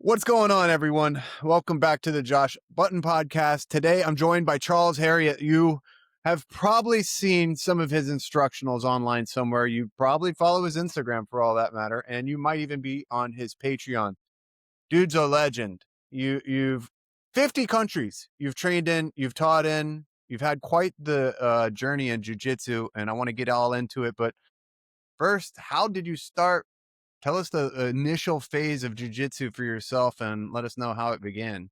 What's going on, everyone? Welcome back to the Josh Button Podcast. Today, I'm joined by Charles Harriott. You have probably seen some of his instructionals online somewhere. You probably follow his Instagram for all that matter, and you might even be on his Patreon. Dude's a legend. You've 50 countries you've trained in, you've taught in, you've had quite the journey in jiu-jitsu, and I want to get all into it. But first, how did you start? Tell us the initial phase of jiu-jitsu for yourself and let us know how it began.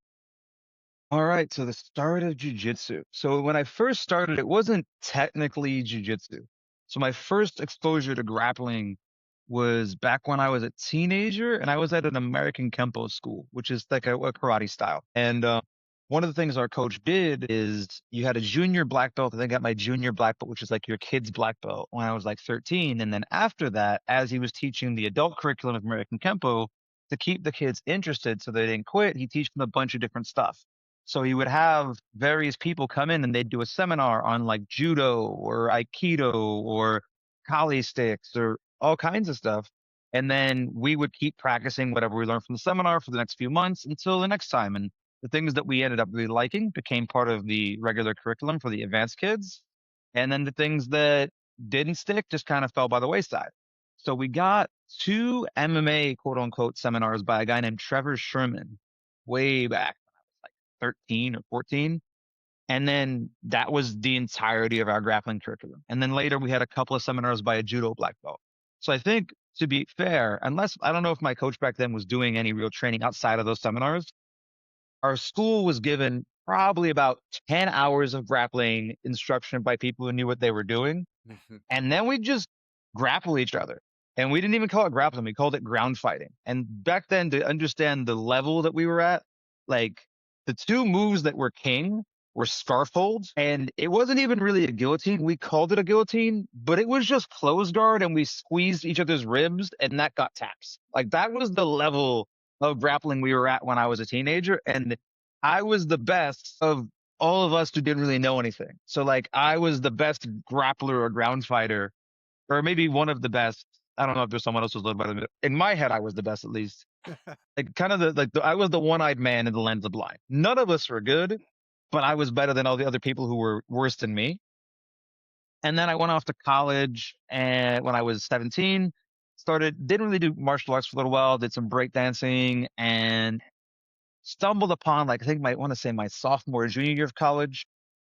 All right, so the start of jujitsu. So when I first started, it wasn't technically jujitsu. So my first exposure to grappling was back when I was a teenager, and I was at an American Kempo school, which is like a karate style. And one of the things our coach did is you had a junior black belt, and I got my junior black belt, which is like your kid's black belt when I was like 13. And then after that, as he was teaching the adult curriculum of American Kempo, to keep the kids interested so they didn't quit, he teach them a bunch of different stuff. So he would have various people come in and they'd do a seminar on like judo or aikido or kali sticks or all kinds of stuff. And then we would keep practicing whatever we learned from the seminar for the next few months until the next time. And the things that we ended up really liking became part of the regular curriculum for the advanced kids. And then the things that didn't stick just kind of fell by the wayside. So we got two MMA quote unquote seminars by a guy named Trevor Sherman way back 13 or 14. And then that was the entirety of our grappling curriculum. And then later we had a couple of seminars by a judo black belt. So I think, to be fair, unless I don't know if my coach back then was doing any real training outside of those seminars, our school was given probably about 10 hours of grappling instruction by people who knew what they were doing. And then we just grapple each other. And we didn't even call it grappling. We called it ground fighting. And back then, to understand the level that we were at, like the two moves that were king were scarf holds. And it wasn't even really a guillotine. We called it a guillotine, but it was just closed guard and we squeezed each other's ribs and that got taps. Like that was the level of grappling we were at when I was a teenager. And I was the best of all of us who didn't really know anything. So like I was the best grappler or ground fighter, or maybe one of the best. I don't know if there's someone else who's a little better than me. In my head, I was the best at least. Like kind of I was the one-eyed man in the land of the blind. None of us were good, but I was better than all the other people who were worse than me. And then I went off to college, and when I was 17, didn't really do martial arts for a little while, did some breakdancing, and stumbled upon, like, I think I want to say my sophomore or junior year of college,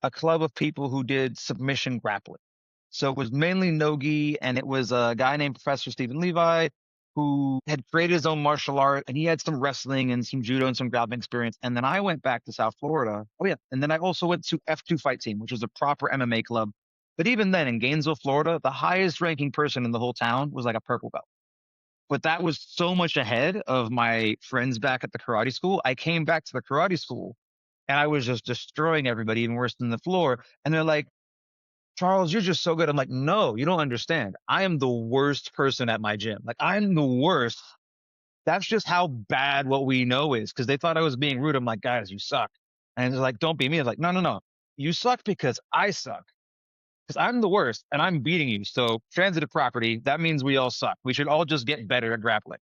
a club of people who did submission grappling. So it was mainly no-gi, and it was a guy named Professor Stephen Levi who had created his own martial art, and he had some wrestling and some judo and some grappling experience. And then I went back to South Florida. Oh yeah, and then I also went to F2 Fight Team, which was a proper MMA club. But even then, in Gainesville, Florida, the highest ranking person in the whole town was like a purple belt. But that was so much ahead of my friends back at the karate school. I came back to the karate school and I was just destroying everybody, even worse than the floor. And they're like, Charles, you're just so good. I'm like, no, you don't understand. I am the worst person at my gym. Like, I'm the worst. That's just how bad what we know is. Cause they thought I was being rude. I'm like, guys, you suck. And they're like, don't be me. I was like, no, no, no. You suck because I suck. Because I'm the worst and I'm beating you. So transitive property, that means we all suck. We should all just get better at grappling.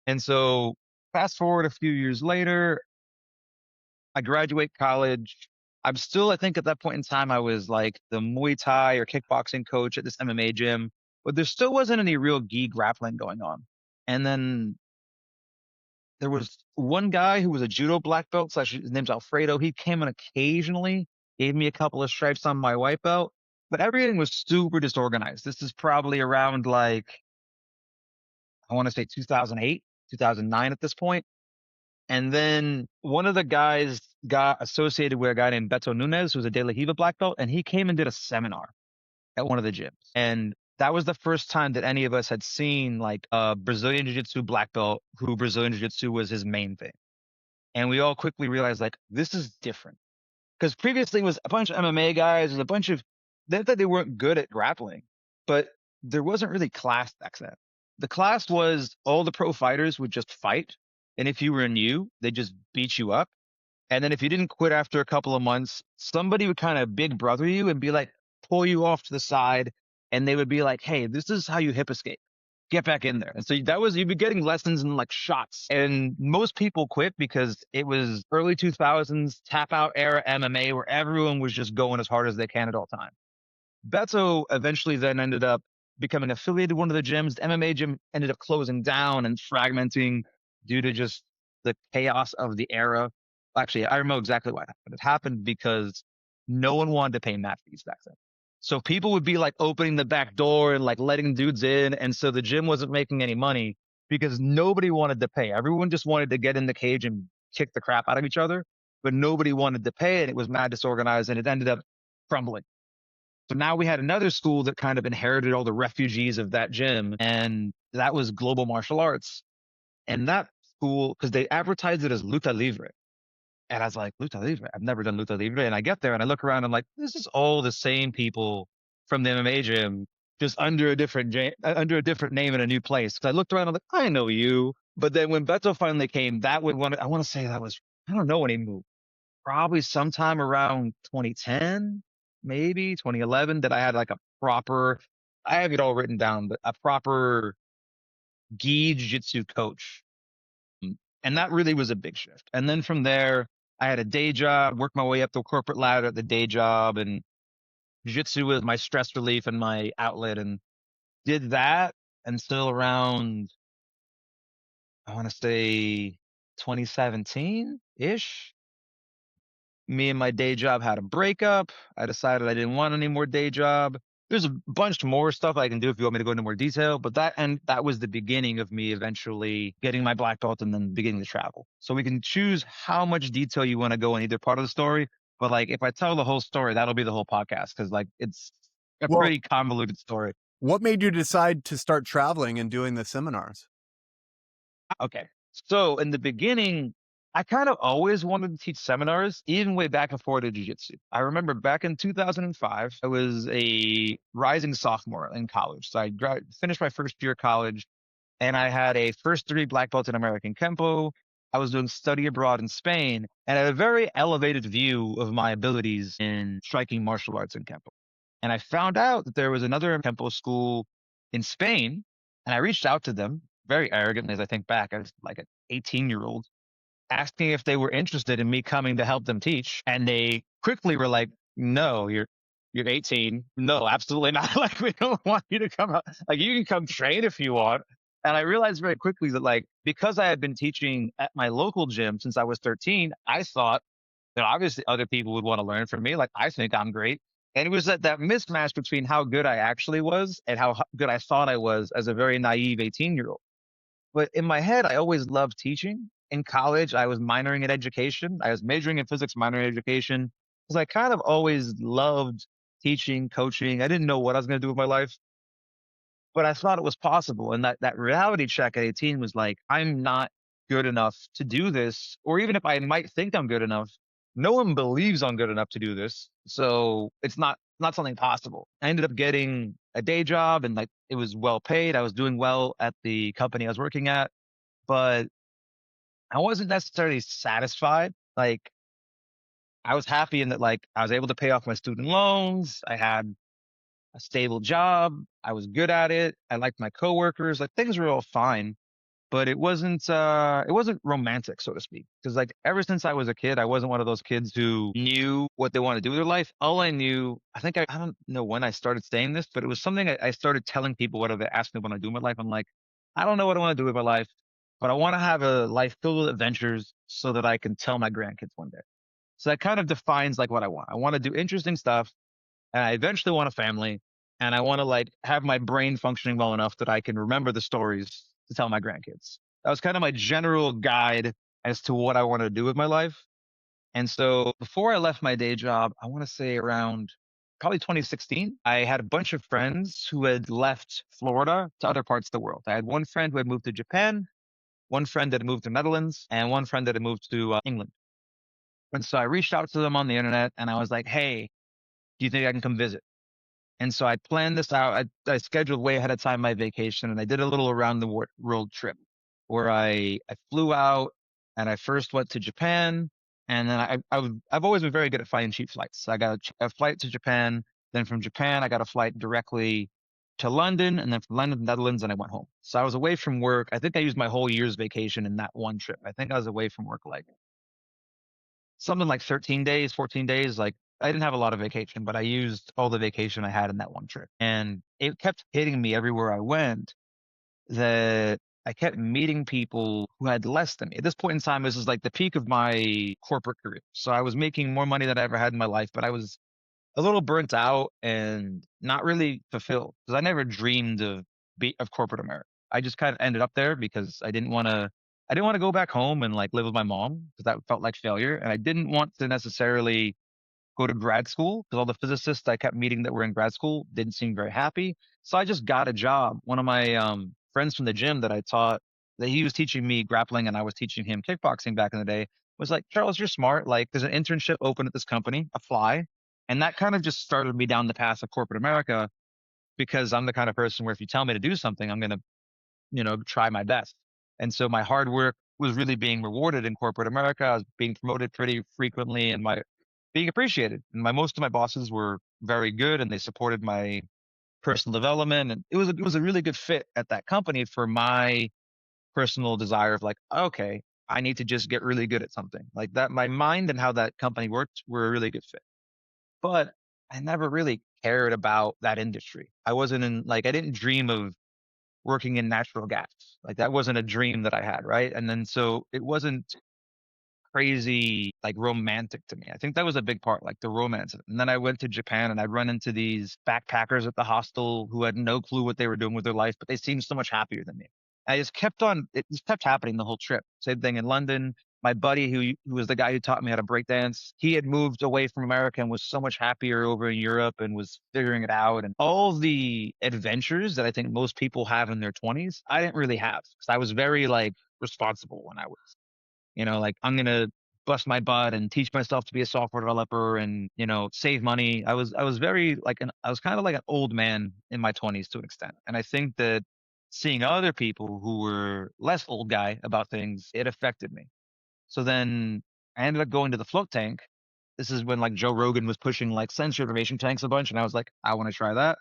And so fast forward a few years later, I graduate college. I'm still, I think at that point in time, I was like the Muay Thai or kickboxing coach at this MMA gym, but there still wasn't any real gi grappling going on. And then there was one guy who was a judo black belt, slash his name's Alfredo. He came in occasionally, gave me a couple of stripes on my white belt, but everything was super disorganized. This is probably around like, I want to say 2008, 2009 at this point. And then one of the guys got associated with a guy named Beto Nunez, who's a De La Riva black belt, and he came and did a seminar at one of the gyms. And that was the first time that any of us had seen like a Brazilian Jiu-Jitsu black belt who Brazilian Jiu-Jitsu was his main thing. And we all quickly realized like, this is different. Because previously it was a bunch of MMA guys, and a bunch of, they thought they weren't good at grappling, but there wasn't really class back then. The class was all the pro fighters would just fight. And if you were new, they just beat you up. And then if you didn't quit after a couple of months, somebody would kind of big brother you and be like, pull you off to the side. And they would be like, hey, this is how you hip escape. get back in there. And so that was, you'd be getting lessons in like shots. And most people quit because it was early 2000s tap out era MMA where everyone was just going as hard as they can at all times. Beto eventually then ended up becoming affiliated with one of the gyms. The MMA gym ended up closing down and fragmenting due to just the chaos of the era. Actually, I remember exactly why it happened. It happened because no one wanted to pay mat fees back then. So people would be like opening the back door and like letting dudes in. And so the gym wasn't making any money because nobody wanted to pay. Everyone just wanted to get in the cage and kick the crap out of each other, but nobody wanted to pay. And it was mad disorganized and it ended up crumbling. So now we had another school that kind of inherited all the refugees of that gym, and that was Global Martial Arts. And that school, because they advertised it as Luta Libre. And I was like, Luta Libre? I've never done Luta Libre. And I get there and I look around and I'm like, this is all the same people from the MMA gym, just under a under a different name in a new place. Because I looked around and I'm like, I know you. But then when Beto finally came, that would one, I want to say that was, I don't know when he moved, probably sometime around 2010, maybe 2011, that I had like a proper, I have it all written down, but a proper gi jiu-jitsu coach. And that really was a big shift. And then from there, I had a day job, worked my way up the corporate ladder at the day job, and jiu-jitsu was my stress relief and my outlet, and did that until around, I want to say 2017 ish. Me and my day job had a breakup. I decided I didn't want any more day job. There's a bunch more stuff I can do if you want me to go into more detail, but that was the beginning of me eventually getting my black belt and then beginning to travel. So we can choose how much detail you want to go in either part of the story, but like if I tell the whole story, that'll be the whole podcast because like it's a Well, pretty convoluted story. what made you decide to start traveling and doing the seminars? Okay. So in the beginning, I kind of always wanted to teach seminars, even way back before the jiu-jitsu. I remember back in 2005, I was a rising sophomore in college. So finished my first year of college and I had a first degree black belt in American Kempo. I was doing study abroad in Spain and I had a very elevated view of my abilities in striking martial arts in Kempo. And I found out that there was another Kempo school in Spain, and I reached out to them very arrogantly as I think back. I was like an 18-year-old asking if they were interested in me coming to help them teach. And they quickly were like, no, you're 18. No, absolutely not. Like, we don't want you to come out. Like, you can come train if you want. And I realized very quickly that like, because I had been teaching at my local gym since I was 13, I thought that obviously other people would want to learn from me. Like, I think I'm great. And it was that mismatch between how good I actually was and how good I thought I was as a very naive 18-year-old. But in my head, I always loved teaching. In college, I was minoring in education. I was majoring in physics, minoring in education, because I kind of always loved teaching, coaching. I didn't know what I was going to do with my life, but I thought it was possible. And that reality check at 18 was like, I'm not good enough to do this. Or even if I might think I'm good enough, no one believes I'm good enough to do this. So it's not something possible. I ended up getting a day job and like it was well paid. I was doing well at the company I was working at, but I wasn't necessarily satisfied. Like I was happy in that like I was able to pay off my student loans. I had a stable job. I was good at it. I liked my coworkers. Like things were all fine, but it wasn't romantic, so to speak. Because like ever since I was a kid, I wasn't one of those kids who knew what they wanted to do with their life. All I knew, I don't know when I started saying this, but it was something I started telling people whatever they asked me what I do with my life. I'm like, I don't know what I want to do with my life, but I want to have a life filled with adventures so that I can tell my grandkids one day. So that kind of defines like what I want. I want to do interesting stuff and I eventually want a family and I want to like have my brain functioning well enough that I can remember the stories to tell my grandkids. That was kind of my general guide as to what I wanted to do with my life. And so before I left my day job, I want to say around probably 2016, I had a bunch of friends who had left Florida to other parts of the world. I had one friend who had moved to Japan, one friend that had moved to Netherlands, and one friend that had moved to England. And so I reached out to them on the internet and I was like, hey, do you think I can come visit? And so I planned this out. I scheduled way ahead of time my vacation and I did a little around the world trip where I flew out and I first went to Japan. And then I've always been very good at finding cheap flights. So I got a flight to Japan. Then from Japan, I got a flight directly to London, and then from London to Netherlands, and I went home. So I was away from work. I think I used my whole year's vacation in that one trip. I think I was away from work like something like 13 days, 14 days. Like I didn't have a lot of vacation, but I used all the vacation I had in that one trip. And it kept hitting me everywhere I went that I kept meeting people who had less than me. At this point in time, this is like the peak of my corporate career. So I was making more money than I ever had in my life, but I was a little burnt out and not really fulfilled because I never dreamed of corporate America. I just kind of ended up there because I didn't want to go back home and like live with my mom because that felt like failure. And I didn't want to necessarily go to grad school because all the physicists I kept meeting that were in grad school didn't seem very happy. So I just got a job. One of my friends from the gym that I taught, that he was teaching me grappling and I was teaching him kickboxing back in the day, was like, Charles, you're smart. Like, there's an internship open at this company, apply. And that kind of just started me down the path of corporate America because I'm the kind of person where if you tell me to do something, I'm going to, try my best. And so my hard work was really being rewarded in corporate America. I was being promoted pretty frequently and my being appreciated. And most of my bosses were very good and they supported my personal development. And it was a really good fit at that company for my personal desire of like, okay, I need to just get really good at something like that. My mind and how that company worked were a really good fit, but I never really cared about that industry. I wasn't in like, I didn't dream of working in natural gas. Like that wasn't a dream that I had. Right. And then so it wasn't crazy, like romantic to me. I think that was a big part, like the romance. And then I went to Japan and I'd run into these backpackers at the hostel who had no clue what they were doing with their life, but they seemed so much happier than me. I just kept on, it just kept happening the whole trip. Same thing in London. My buddy, who was the guy who taught me how to break dance, he had moved away from America and was so much happier over in Europe and was figuring it out. And all the adventures that I think most people have in their 20s, I didn't really have because I was very like responsible when I was like I'm gonna bust my butt and teach myself to be a software developer and save money. I was very like I was kind of like an old man in my 20s to an extent. And I think that seeing other people who were less old guy about things, it affected me. So then I ended up going to the float tank. This is when like Joe Rogan was pushing like sensor deprivation tanks a bunch, and I was like, I want to try that.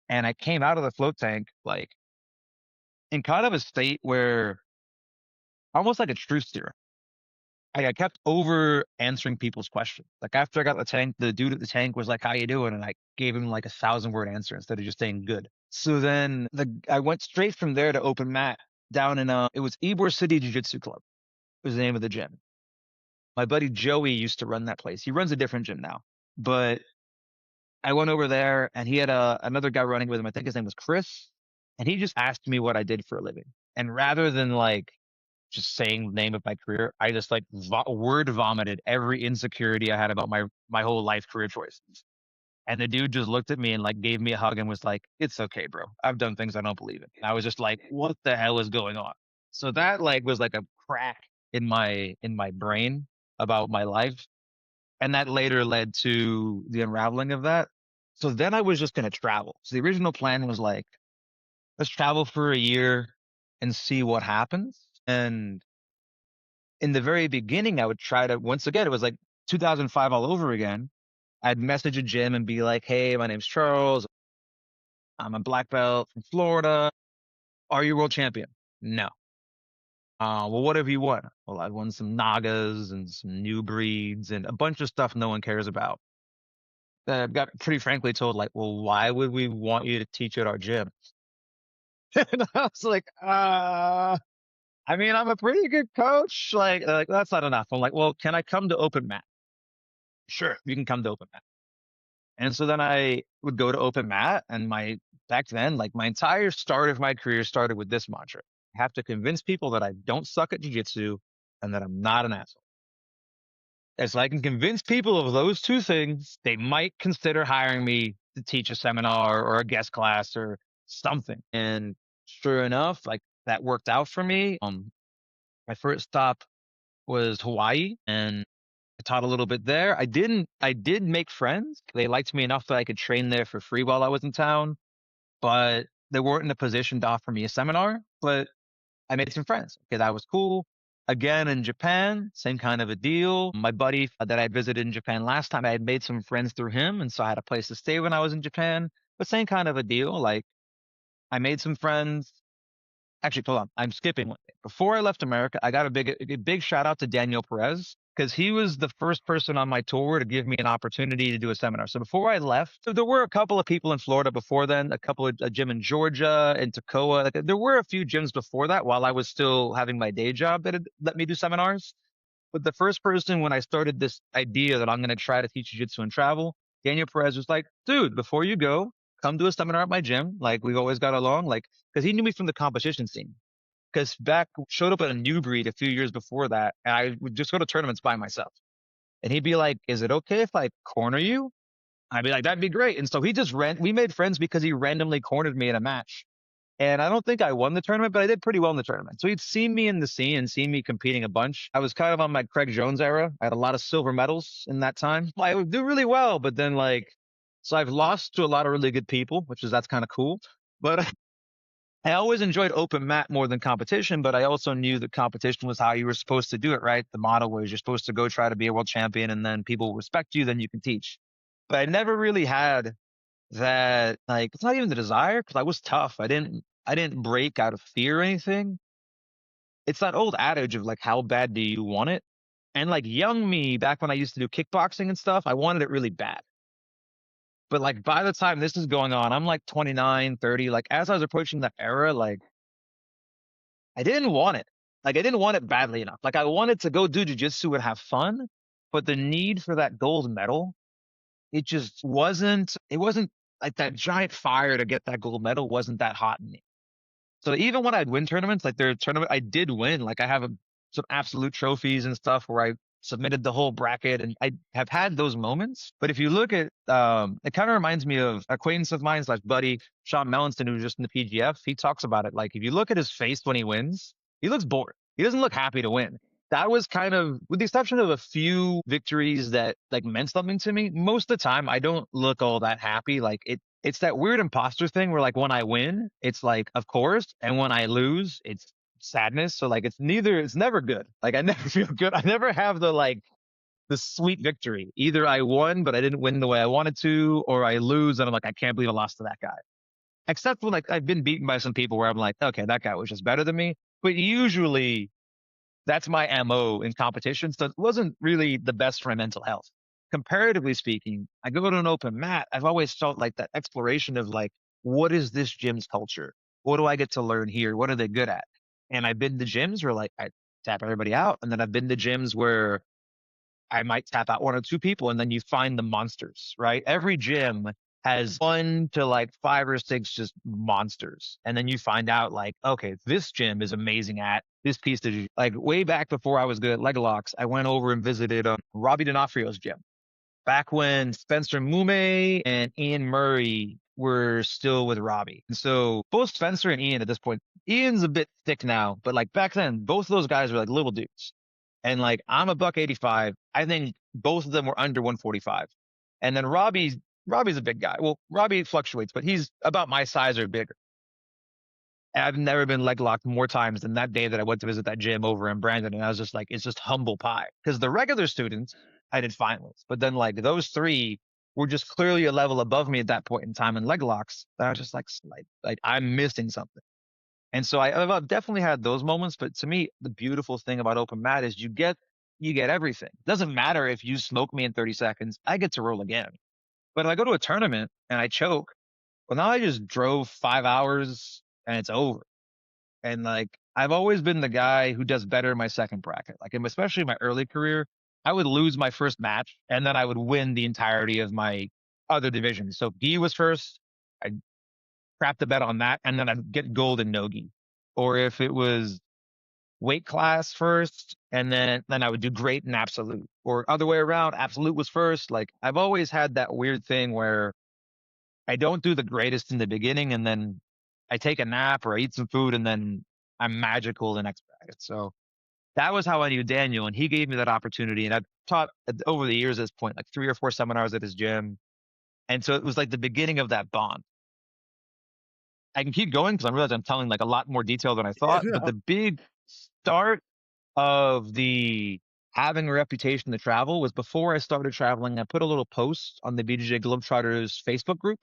And I came out of the float tank like in kind of a state where almost like a truth serum. I kept over answering people's questions. Like after I got the tank, the dude at the tank was like, "How you doing?" And I gave him like a 1,000 word answer instead of just saying good. So then I went straight from there to open mat down in it was Ybor City Jiu-Jitsu Club was the name of the gym. My buddy Joey used to run that place. He runs a different gym now, but I went over there and he had another guy running with him. I think his name was Chris, and he just asked me what I did for a living. And rather than like just saying the name of my career, I just like word vomited every insecurity I had about my whole life career choices. And the dude just looked at me and like gave me a hug and was like, "It's okay, bro. I've done things I don't believe in." And I was just like, "What the hell is going on?" So that like was like a crack in my brain about my life. And that later led to the unraveling of that. So then I was just gonna travel. So the original plan was like, let's travel for a year and see what happens. And in the very beginning, I would try to, once again, it was like 2005 all over again. I'd message a gym and be like, "Hey, my name's Charles. I'm a black belt from Florida. Are you world champion?" No. Well, what have you won? Well, I won some Nagas and some new breeds and a bunch of stuff no one cares about. I got pretty frankly told, like, well, why would we want you to teach at our gym? And I was like, I mean, I'm a pretty good coach. Like, they're like, that's not enough. I'm like, well, can I come to open mat? Sure, you can come to open mat. And so then I would go to open mat and back then, like my entire start of my career started with this mantra. I have to convince people that I don't suck at jujitsu and that I'm not an asshole. As I can convince people of those two things, they might consider hiring me to teach a seminar or a guest class or something. And sure enough, like that worked out for me. My first stop was Hawaii and I taught a little bit there. I did make friends. They liked me enough that I could train there for free while I was in town, but they weren't in a position to offer me a seminar. But I made some friends. Okay, that was cool. Again, in Japan, same kind of a deal. My buddy that I visited in Japan last time, I had made some friends through him. And so I had a place to stay when I was in Japan, but same kind of a deal. Like I made some friends. Actually, hold on. I'm skipping one thing. Before I left America, I got a big shout out to Daniel Perez because he was the first person on my tour to give me an opportunity to do a seminar. So before I left, so there were a couple of people in Florida before then, a couple of a gym in Georgia and Toccoa. Like, there were a few gyms before that while I was still having my day job that had let me do seminars. But the first person when I started this idea that I'm going to try to teach jiu-jitsu and travel, Daniel Perez was like, dude, before you go, come do a seminar at my gym. Like, we've always got along. Like, because he knew me from the competition scene. Because back showed up at a new breed a few years before that, and I would just go to tournaments by myself. And he'd be like, "Is it okay if I corner you?" I'd be like, "That'd be great." And so he just we made friends because he randomly cornered me in a match. And I don't think I won the tournament, but I did pretty well in the tournament. So he'd seen me in the scene and seen me competing a bunch. I was kind of on my Craig Jones era. I had a lot of silver medals in that time. I would do really well, but then so I've lost to a lot of really good people, that's kind of cool. But I always enjoyed open mat more than competition, but I also knew that competition was how you were supposed to do it, right? The model was you're supposed to go try to be a world champion and then people respect you, then you can teach. But I never really had that, like, it's not even the desire because I was tough. I didn't break out of fear or anything. It's that old adage of like, how bad do you want it? And like young me, back when I used to do kickboxing and stuff, I wanted it really bad. But like by the time this is going on, I'm like 29, 30. Like as I was approaching that era, like I didn't want it. Like I didn't want it badly enough. Like I wanted to go do jujitsu and have fun, but the need for that gold medal, it wasn't like that giant fire to get that gold medal wasn't that hot in me. So even when I'd win tournaments, like their tournament, I did win. Like I have some absolute trophies and stuff where I submitted the whole bracket, and I have had those moments. But if you look at, it kind of reminds me of acquaintance of mine slash buddy Sean Melanson, who's just in the PGF. He talks about it. Like if you look at his face when he wins, he looks bored. He doesn't look happy to win. That was kind of, with the exception of a few victories that like meant something to me. Most of the time, I don't look all that happy. Like it's that weird imposter thing where like when I win, it's like, of course. And when I lose, it's sadness. So like it's never good. Like I never feel good. I never have the sweet victory. Either I won, but I didn't win the way I wanted to, or I lose and I'm like, I can't believe I lost to that guy. Except when like I've been beaten by some people where I'm like, okay, that guy was just better than me. But usually that's my MO in competition. So it wasn't really the best for my mental health. Comparatively speaking, I go to an open mat. I've always felt like that exploration of like, what is this gym's culture? What do I get to learn here? What are they good at? And I've been to gyms where like I tap everybody out. And then I've been to gyms where I might tap out one or two people and then you find the monsters, right? Every gym has one to like five or six just monsters. And then you find out like, okay, this gym is amazing at this piece of like way back before I was good at leg locks, I went over and visited Robbie D'Onofrio's gym back when Spencer Mume and Ian Murray were still with Robbie. And so both Spencer and Ian at this point, Ian's a bit thick now, but like back then, both of those guys were like little dudes. And like I'm a buck 85. I think both of them were under 145. And then Robbie's a big guy. Well, Robbie fluctuates, but he's about my size or bigger. And I've never been leg locked more times than that day that I went to visit that gym over in Brandon. And I was just like, it's just humble pie. Because the regular students I did fine with. But then like those three were just clearly a level above me at that point in time in leg locks. That I was just like I'm missing something. And so I've definitely had those moments. But to me, the beautiful thing about open mat is you get everything. It doesn't matter if you smoke me in 30 seconds, I get to roll again. But if I go to a tournament and I choke, well, now I just drove 5 hours and it's over. And like I've always been the guy who does better in my second bracket. Like especially in my early career, I would lose my first match and then I would win the entirety of my other divisions. So gi was first, I'd crap the bet on that, and then I'd get gold in no gi. Or if it was weight class first, and then I would do great in absolute. Or other way around, absolute was first. Like I've always had that weird thing where I don't do the greatest in the beginning, and then I take a nap or I eat some food, and then I'm magical the next bracket. So that was how I knew Daniel, and he gave me that opportunity. And I've taught over the years at this point, like 3 or 4 seminars at his gym. And so it was like the beginning of that bond. I can keep going because I realize I'm telling like a lot more detail than I Yeah, thought. But no. the big start of the having a reputation to travel was before I started traveling. I put a little post on the BJJ Globetrotters Facebook group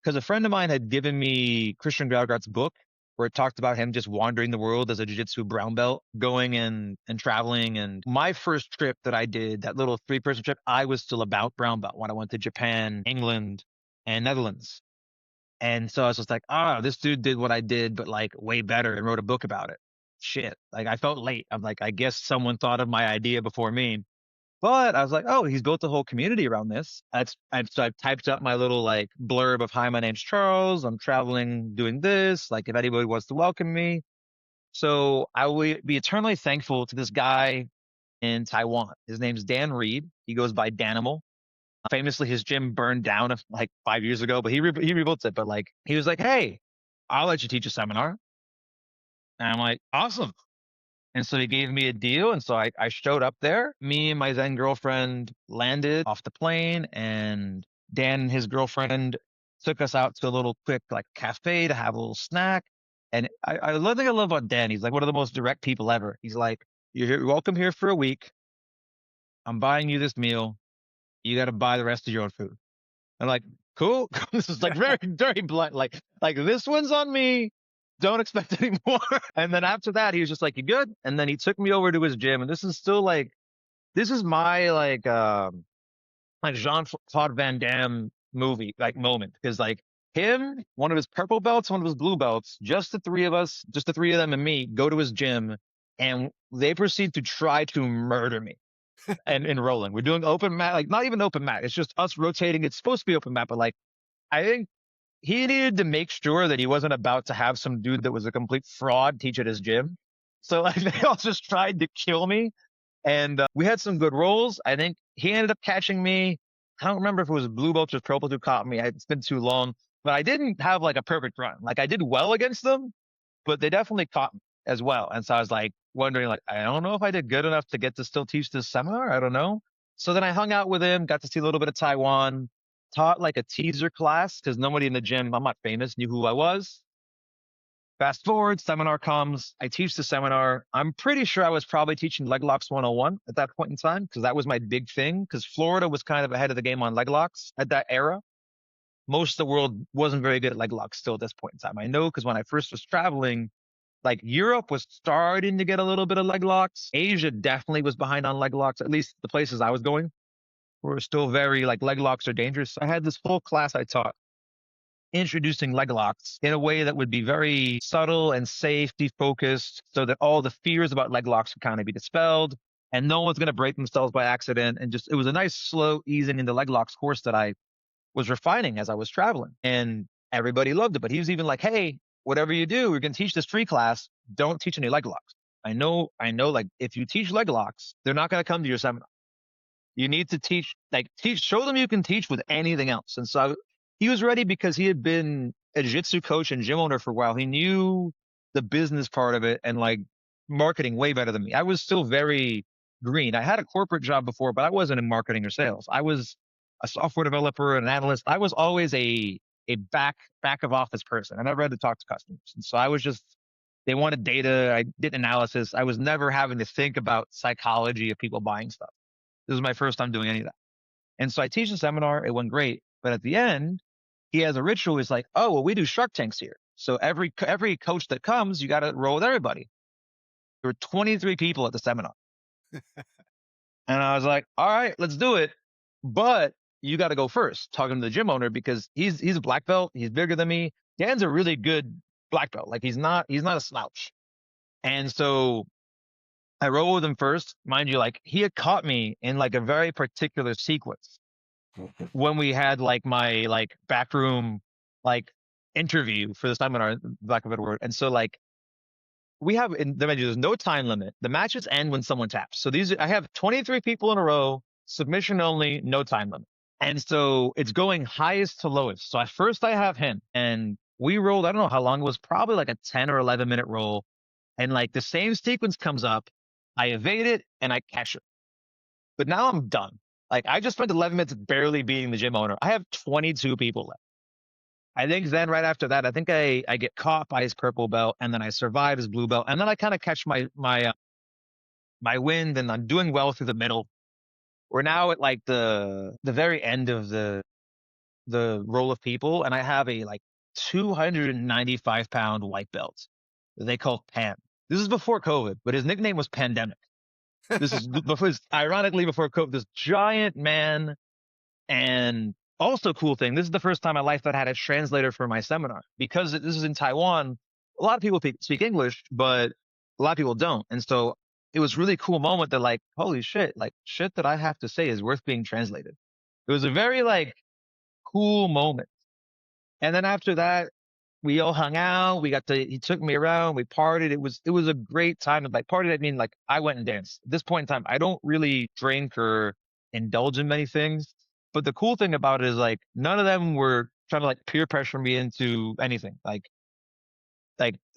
because a friend of mine had given me Christian Graugrat's book where it talked about him just wandering the world as a jiu-jitsu brown belt, going and traveling. And my first trip that I did, that little 3-person trip, I was still about brown belt when I went to Japan, England, and Netherlands. And so I was just like, oh, this dude did what I did, but like way better, and wrote a book about it. Shit. Like I felt late. I'm like, I guess someone thought of my idea before me. But I was like, oh, he's built a whole community around this. So I've typed up my little like blurb of, hi, my name's Charles. I'm traveling doing this. Like if anybody wants to welcome me. So I will be eternally thankful to this guy in Taiwan. His name's Dan Reed. He goes by Danimal. Famously, his gym burned down like 5 years ago, but he rebuilt it. But like he was like, hey, I'll let you teach a seminar. And I'm like, awesome. And so he gave me a deal. And so I showed up there. Me and my then girlfriend landed off the plane, and Dan and his girlfriend took us out to a little quick like cafe to have a little snack. And I love thing I love about Dan. He's like one of the most direct people ever. He's like, you're welcome here for a week. I'm buying you this meal. You got to buy the rest of your own food. I'm like, cool. This is like very, very blunt. Like this one's on me. Don't expect any more. And then after that, he was just like, you good? And then he took me over to his gym. And this is still like, this is my like Jean-Claude Van Damme movie, like moment. Because like him, one of his purple belts, one of his blue belts, just the three of us, just the three of them and me go to his gym, and they proceed to try to murder me. And rolling. We're doing open mat, like not even open mat. It's just us rotating. It's supposed to be open mat, but like I think he needed to make sure that he wasn't about to have some dude that was a complete fraud teach at his gym. So like they all just tried to kill me. And we had some good rolls. I think he ended up catching me. I don't remember if it was blue belts or purple who caught me. It's been too long, but I didn't have like a perfect run. Like I did well against them, but they definitely caught me as well. And so I was like wondering, like, I don't know if I did good enough to get to still teach this seminar. I don't know. So then I hung out with him, got to see a little bit of Taiwan, taught like a teaser class because nobody in the gym, I'm not famous, knew who I was. Fast forward, seminar comes. I teach the seminar. I'm pretty sure I was probably teaching leg locks 101 at that point in time because that was my big thing, because Florida was kind of ahead of the game on leg locks at that era. Most of the world wasn't very good at leg locks still at this point in time. I know because when I first was traveling, like Europe was starting to get a little bit of leg locks. Asia definitely was behind on leg locks, at least the places I was going were still very like leg locks are dangerous. So I had this whole class I taught introducing leg locks in a way that would be very subtle and safety focused so that all the fears about leg locks could kind of be dispelled and no one's going to break themselves by accident. And just, it was a nice slow easing into leg locks course that I was refining as I was traveling, and everybody loved it. But he was even like, hey, whatever you do, we're going to teach this free class. Don't teach any leg locks. I know, like if you teach leg locks, they're not going to come to your seminar. You need to show them you can teach with anything else. And so he was ready because he had been a jiu-jitsu coach and gym owner for a while. He knew the business part of it and like marketing way better than me. I was still very green. I had a corporate job before, but I wasn't in marketing or sales. I was a software developer, an analyst. I was always a back of office person. I never had to talk to customers. And so I was just, they wanted data. I did analysis. I was never having to think about psychology of people buying stuff. This was my first time doing any of that. And so I teach the seminar. It went great. But at the end, he has a ritual. He's like, oh, well, we do Shark Tanks here. So every coach that comes, you got to roll with everybody. There were 23 people at the seminar. And I was like, all right, let's do it. But you got to go first, talking to the gym owner, because he's a black belt. He's bigger than me. Dan's a really good black belt. Like he's not a slouch. And so I roll with him first. Mind you, like he had caught me in like a very particular sequence when we had like my like backroom like interview for the seminar, lack of a better word. And so like we have in the menu, there's no time limit. The matches end when someone taps. So I have 23 people in a row, submission only, no time limit. And so it's going highest to lowest. So at first I have him, and we rolled, I don't know how long it was, probably like a 10 or 11 minute roll. And like the same sequence comes up, I evade it and I catch it. But now I'm done. Like I just spent 11 minutes barely beating the gym owner. I have 22 people left. I think then right after that, I think I get caught by his purple belt, and then I survive his blue belt, and then I kind of catch my wind, and I'm doing well through the middle. We're now at like the very end of the the roll of people, and I have a like 295-pound white belt that they call Pan. This is before COVID, but his nickname was Pandemic. This is before, ironically before COVID. This giant man, and also cool thing. This is the first time in my life that I had a translator for my seminar because this is in Taiwan. A lot of people speak English, but a lot of people don't, and so it was really cool moment that like, holy shit, like shit that I have to say is worth being translated. It was a very like cool moment. And then after that, we all hung out. He took me around. We partied. It was a great time. Like partied, I mean, like I went and danced. At this point in time, I don't really drink or indulge in many things. But the cool thing about it is like none of them were trying to like peer pressure me into anything.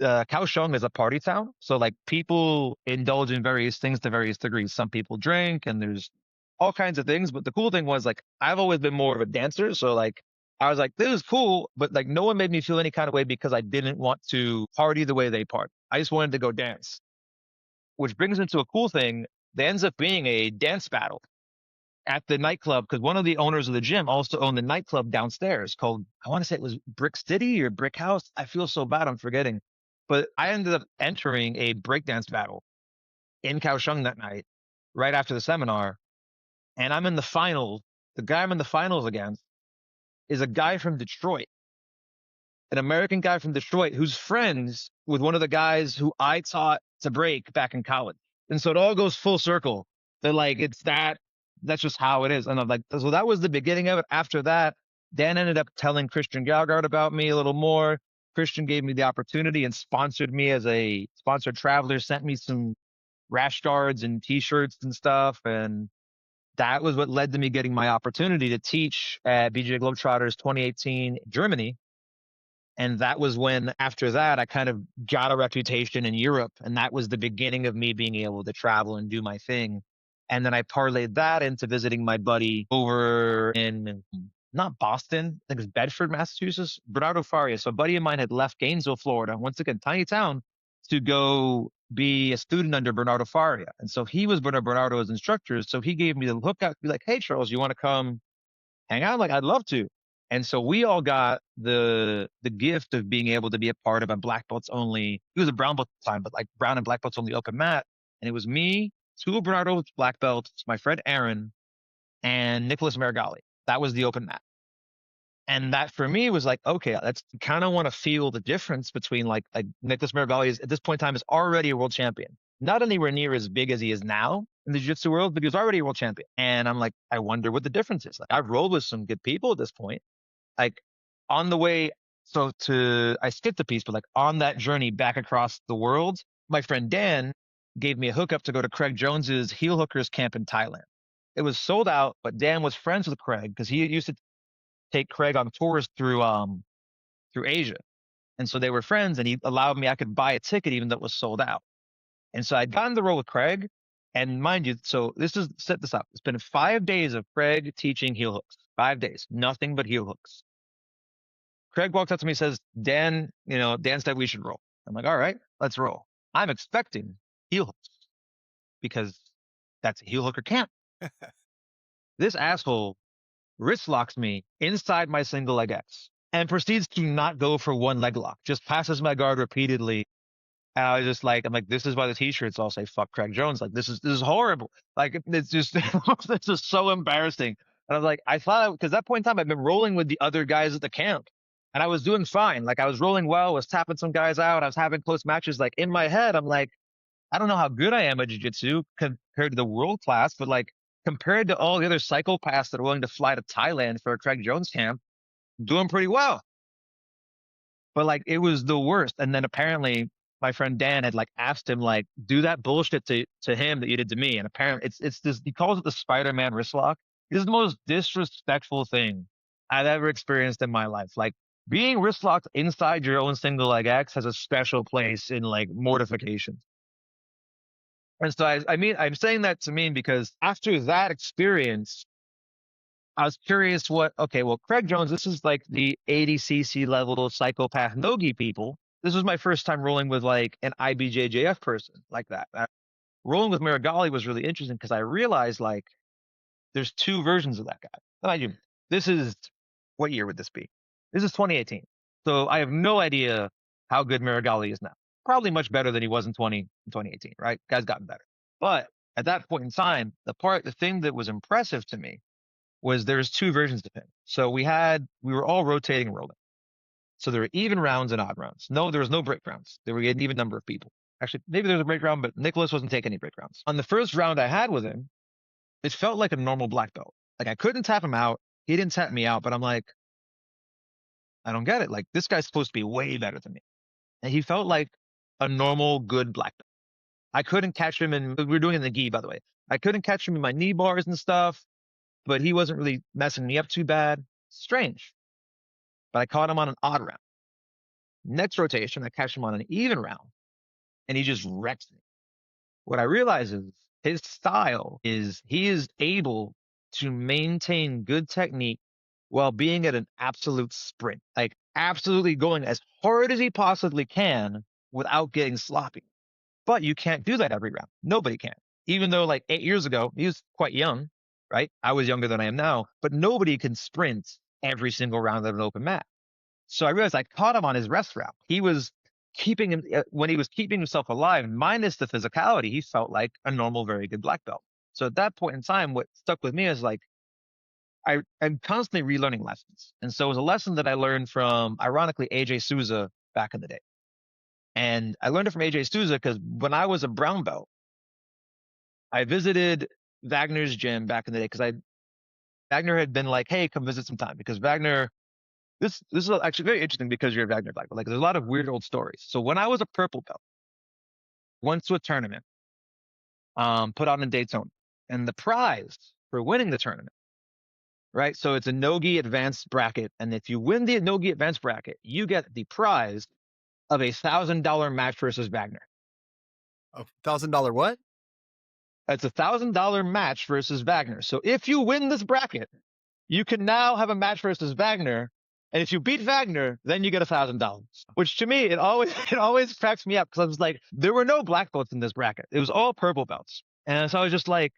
Kaohsiung is a party town, so like people indulge in various things to various degrees. Some people drink, and there's all kinds of things. But the cool thing was like I've always been more of a dancer, so like I was like this is cool, but like no one made me feel any kind of way because I didn't want to party the way they party. I just wanted to go dance, which brings into a cool thing. There ends up being a dance battle at the nightclub because one of the owners of the gym also owned the nightclub downstairs called, I want to say it was Brick City or Brick House. I feel so bad, I'm forgetting. But I ended up entering a breakdance battle in Kaohsiung that night, right after the seminar. And I'm in the finals. The guy I'm in the finals against is a guy from Detroit, an American guy from Detroit who's friends with one of the guys who I taught to break back in college. And so it all goes full circle. That like that's just how it is. And I'm like, so that was the beginning of it. After that, Dan ended up telling Christian Galgard about me a little more. Christian gave me the opportunity and sponsored me as a sponsored traveler, sent me some rash guards and t-shirts and stuff. And that was what led to me getting my opportunity to teach at BJJ Globetrotters 2018 Germany. And that was when, after that, I kind of got a reputation in Europe. And that was the beginning of me being able to travel and do my thing. And then I parlayed that into visiting my buddy over in not Boston, I think it's Bedford, Massachusetts, Bernardo Faria. So a buddy of mine had left Gainesville, Florida, once again, tiny town, to go be a student under Bernardo Faria. And so he was Bernardo's instructor. So he gave me the hookup, be like, hey, Charles, you want to come hang out? Like, I'd love to. And so we all got the gift of being able to be a part of a black belts only. He was a brown belt at the time, but like brown and black belts only open mat. And it was me, two of Bernardo's black belts, my friend Aaron, and Nicholas Marigali. That was the open mat. And that for me was like, okay, that's kind of want to feel the difference between like Nicholas Marigali is at this point in time is already a world champion. Not anywhere near as big as he is now in the jiu-jitsu world, but he was already a world champion. And I'm like, I wonder what the difference is. Like I've rolled with some good people at this point. Like on the way, I skipped a piece, but like on that journey back across the world, my friend Dan gave me a hookup to go to Craig Jones's heel hookers camp in Thailand. It was sold out, but Dan was friends with Craig because he used to take Craig on tours through Asia. And so they were friends, and he allowed me, I could buy a ticket even though it was sold out. And so I'd gotten the role with Craig. And mind you, so set this up. It's been 5 days of Craig teaching heel hooks. 5 days, nothing but heel hooks. Craig walked up to me and says, Dan said we should roll. I'm like, all right, let's roll. I'm expecting heel hooks because that's a heel hooker camp. This asshole wrist locks me inside my single leg X and proceeds to not go for one leg lock, just passes my guard repeatedly. And I was just like, I'm like, this is why the t-shirts all say fuck Craig Jones. Like, this is horrible. Like, it's just, this is so embarrassing. And I was like, I thought, because that point in time, I've been rolling with the other guys at the camp and I was doing fine. Like, I was rolling well, was tapping some guys out. I was having close matches. Like, in my head, I'm like, I don't know how good I am at jiu-jitsu compared to the world class, but like, compared to all the other psychopaths that are willing to fly to Thailand for a Craig Jones camp, I'm doing pretty well. But like, it was the worst. And then apparently, my friend Dan had like asked him like, do that bullshit to him that you did to me. And apparently it's this, he calls it the Spider-Man wrist lock. This is the most disrespectful thing I've ever experienced in my life. Like being wrist locked inside your own single leg X has a special place in like mortification. And so I'm saying that to mean because after that experience, I was curious Craig Jones, this is like the 80cc level psychopath Nogi people. This was my first time rolling with like an IBJJF person like that. Rolling with Marigali was really interesting because I realized like there's two versions of that guy. Mind you, this is what year would this be? This is 2018. So I have no idea how good Marigali is now. Probably much better than he was in 2018, right? Guy's gotten better. But at that point in time, the thing that was impressive to me was there's two versions of him. So we were all rotating and rolling. So there were even rounds and odd rounds. No, there was no break rounds. There were an even number of people. Actually, maybe there was a break round, but Nicholas wasn't taking any break rounds. On the first round I had with him, it felt like a normal black belt. Like I couldn't tap him out. He didn't tap me out, but I'm like, I don't get it. Like this guy's supposed to be way better than me. And he felt like a normal, good black belt. I couldn't catch him we were doing it in the gi, by the way. I couldn't catch him in my knee bars and stuff, but he wasn't really messing me up too bad. Strange. But I caught him on an odd round. Next rotation, I catch him on an even round, and he just wrecks me. What I realize is his style is he is able to maintain good technique while being at an absolute sprint, like absolutely going as hard as he possibly can without getting sloppy. But you can't do that every round. Nobody can. Even though like 8 years ago, he was quite young, right? I was younger than I am now, but nobody can sprint every single round of an open mat. So I realized I caught him on his rest round. He was when he was keeping himself alive, minus the physicality, he felt like a normal, very good black belt. So at that point in time, what stuck with me is like, I'm constantly relearning lessons. And so it was a lesson that I learned from, ironically, AJ Souza back in the day. And I learned it from AJ Souza because when I was a brown belt, I visited Wagner's gym back in the day because Wagner had been like, hey, come visit sometime. Because Wagner, this is actually very interesting because you're a Wagner black belt. Like there's a lot of weird old stories. So when I was a purple belt, went to a tournament, put on in Daytona, and the prize for winning the tournament, right? So it's a no-gi advanced bracket. And if you win the no-gi advanced bracket, you get the prize of $1,000 match versus Wagner. $1,000 what? It's $1,000 match versus Wagner. So if you win this bracket, you can now have a match versus Wagner. And if you beat Wagner, then you get $1,000. Which to me, it always cracks me up because I was like, there were no black belts in this bracket. It was all purple belts. And so I was just like,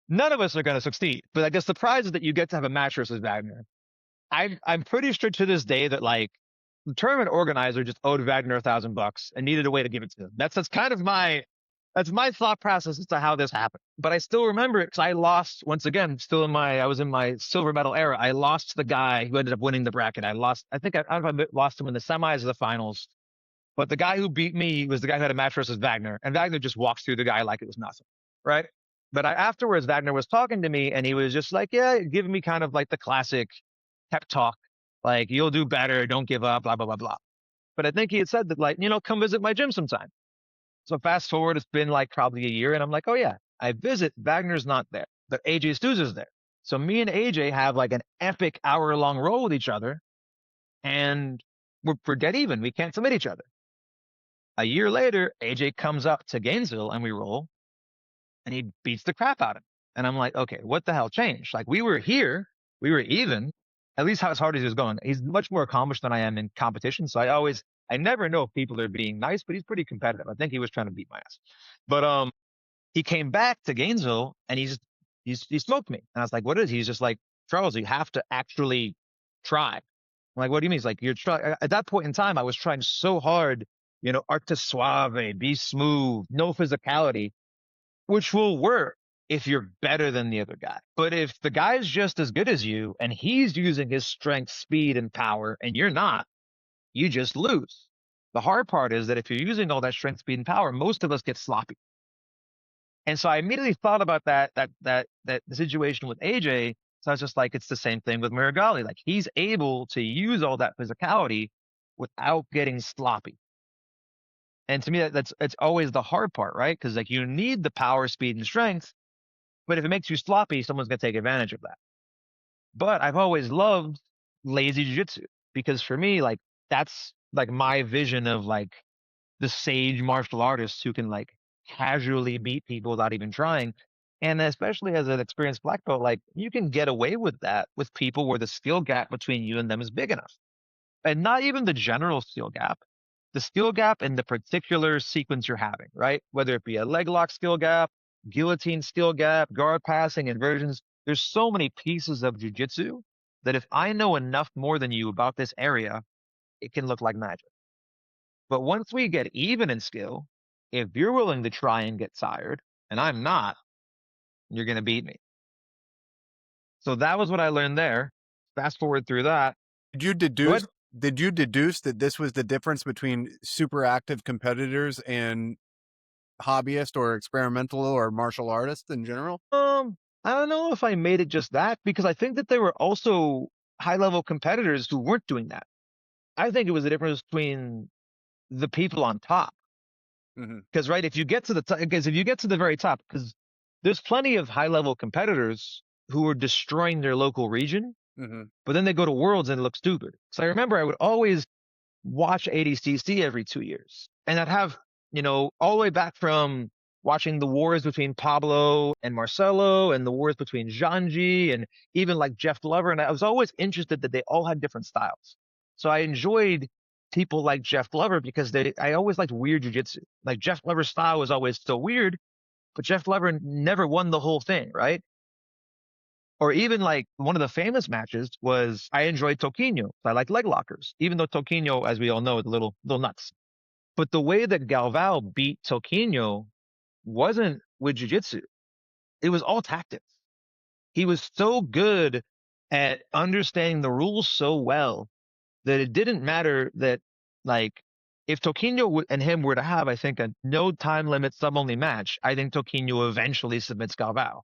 none of us are going to succeed. But I guess the prize is that you get to have a match versus Wagner. I'm pretty sure to this day that like the tournament organizer just owed Wagner $1,000 and needed a way to give it to him. That's kind of that's my thought process as to how this happened. But I still remember it because I lost once again, I was in my silver medal era. I lost to the guy who ended up winning the bracket. I think I don't know if I lost him in the semis or the finals. But the guy who beat me was the guy who had a match versus Wagner. And Wagner just walks through the guy like it was nothing. Right. But afterwards, Wagner was talking to me and he was just like, yeah, giving me kind of like the classic pep talk. Like, you'll do better. Don't give up, blah, blah, blah, blah. But I think he had said that, like, come visit my gym sometime. So fast forward, it's been like probably a year. And I'm like, oh, yeah, I visit. Wagner's not there, but AJ Souza's there. So me and AJ have like an epic hour-long roll with each other. And we're dead even. We can't submit each other. A year later, AJ comes up to Gainesville and we roll. And he beats the crap out of him. And I'm like, okay, what the hell changed? Like we were here. We were even. At least as hard as he was going. He's much more accomplished than I am in competition. So I never know if people are being nice, but he's pretty competitive. I think he was trying to beat my ass. But he came back to Gainesville and he smoked me. And I was like, what is he? He's just like, Charles, you have to actually try. I'm like, what do you mean? He's like, you're trying. At that point in time, I was trying so hard, arte suave, be smooth, no physicality, which will work if you're better than the other guy. But if the guy's just as good as you and he's using his strength, speed, and power, and you're not, you just lose. The hard part is that if you're using all that strength, speed, and power, most of us get sloppy. And so I immediately thought about that situation with AJ. So I was just like, it's the same thing with Marigali. Like he's able to use all that physicality without getting sloppy. And to me, it's always the hard part, right? Because like you need the power, speed, and strength. But if it makes you sloppy, someone's going to take advantage of that. But I've always loved lazy jiu-jitsu because for me, like that's like my vision of like the sage martial artist who can like casually beat people without even trying. And especially as an experienced black belt, like you can get away with that with people where the skill gap between you and them is big enough. And not even the general skill gap, the skill gap in the particular sequence you're having, right? Whether it be a leg lock skill gap, guillotine skill gap, guard passing, inversions. There's so many pieces of jiu-jitsu that if I know enough more than you about this area, it can look like magic. But once we get even in skill, if you're willing to try and get tired, and I'm not, you're going to beat me. So that was what I learned there. Fast forward through that. Did you Go deduce ahead. did you deduce that this was the difference between super active competitors and hobbyist or experimental or martial artists in general? I don't know if I made it just that because I think that there were also high level competitors who weren't doing that. I think it was the difference between the people on top. Mhm, Because right, if you get to the top, because if you get to the very top, because there's plenty of high level competitors who are destroying their local region, mhm, but then they go to worlds and look stupid. So I remember I would always watch ADCC every 2 years. And I'd have, all the way back from watching the wars between Pablo and Marcelo and the wars between Janji and even like Jeff Glover. And I was always interested that they all had different styles. So I enjoyed people like Jeff Glover because I always liked weird jujitsu. Like Jeff Glover's style was always so weird, but Jeff Glover never won the whole thing, right? Or even like one of the famous matches was I enjoyed Toquinho. I like leg lockers, even though Toquinho, as we all know, is a little nuts. But the way that Galvao beat Toquinho wasn't with jiu-jitsu. It was all tactics. He was so good at understanding the rules so well that it didn't matter that, like, if Toquinho and him were to have, I think, a no time limit sub only match, I think Toquinho eventually submits Galvao.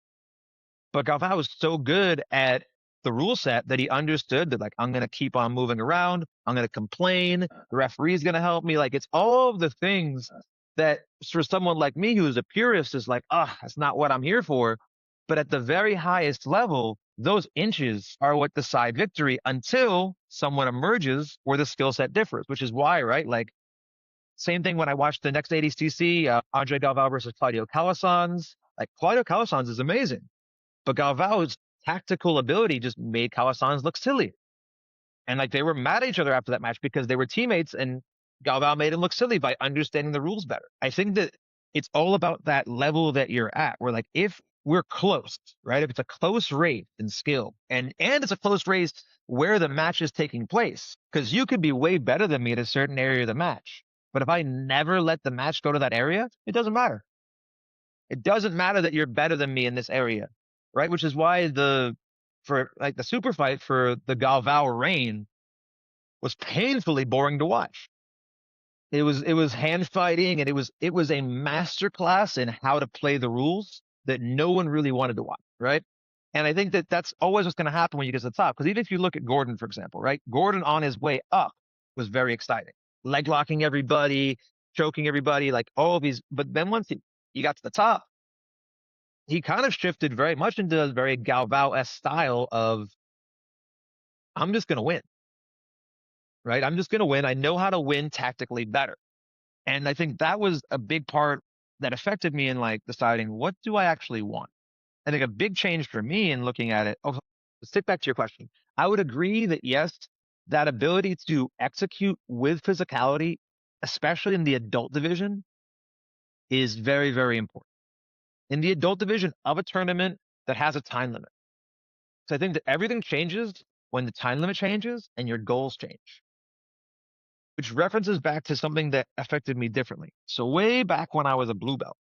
But Galvao was so good at the rule set that he understood that, like, I'm going to keep on moving around. I'm going to complain. The referee's going to help me. Like, it's all of the things that for someone like me who's a purist is like, that's not what I'm here for. But at the very highest level, those inches are what decide victory until someone emerges where the skill set differs, which is why, right? Like, same thing when I watched the next ADCC, Andre Galvao versus Claudio Calasans. Like, Claudio Calasans is amazing. But Galvao's tactical ability just made Calasans look silly. And like they were mad at each other after that match because they were teammates and Galvao made him look silly by understanding the rules better. I think that it's all about that level that you're at. Where like if we're close, right? If it's a close race in skill and it's a close race where the match is taking place, because you could be way better than me at a certain area of the match. But if I never let the match go to that area, it doesn't matter. It doesn't matter that you're better than me in this area, right? Which is why for like the super fight for the Galvao reign was painfully boring to watch. It was hand fighting and it was a masterclass in how to play the rules that no one really wanted to watch, right? And I think that that's always what's going to happen when you get to the top. Because even if you look at Gordon, for example, right? Gordon on his way up was very exciting, leg locking everybody, choking everybody, like all of these. But then once he got to the top, he kind of shifted very much into a very Galvao-esque style of I'm just going to win, right? I'm just going to win. I know how to win tactically better. And I think that was a big part that affected me in like deciding what do I actually want. I think a big change for me in looking at it. Oh, let's stick back to your question. I would agree that yes, that ability to execute with physicality, especially in the adult division, is very, very important. In the adult division of a tournament that has a time limit. So I think that everything changes when the time limit changes and your goals change, which references back to something that affected me differently. So way back when I was a blue belt,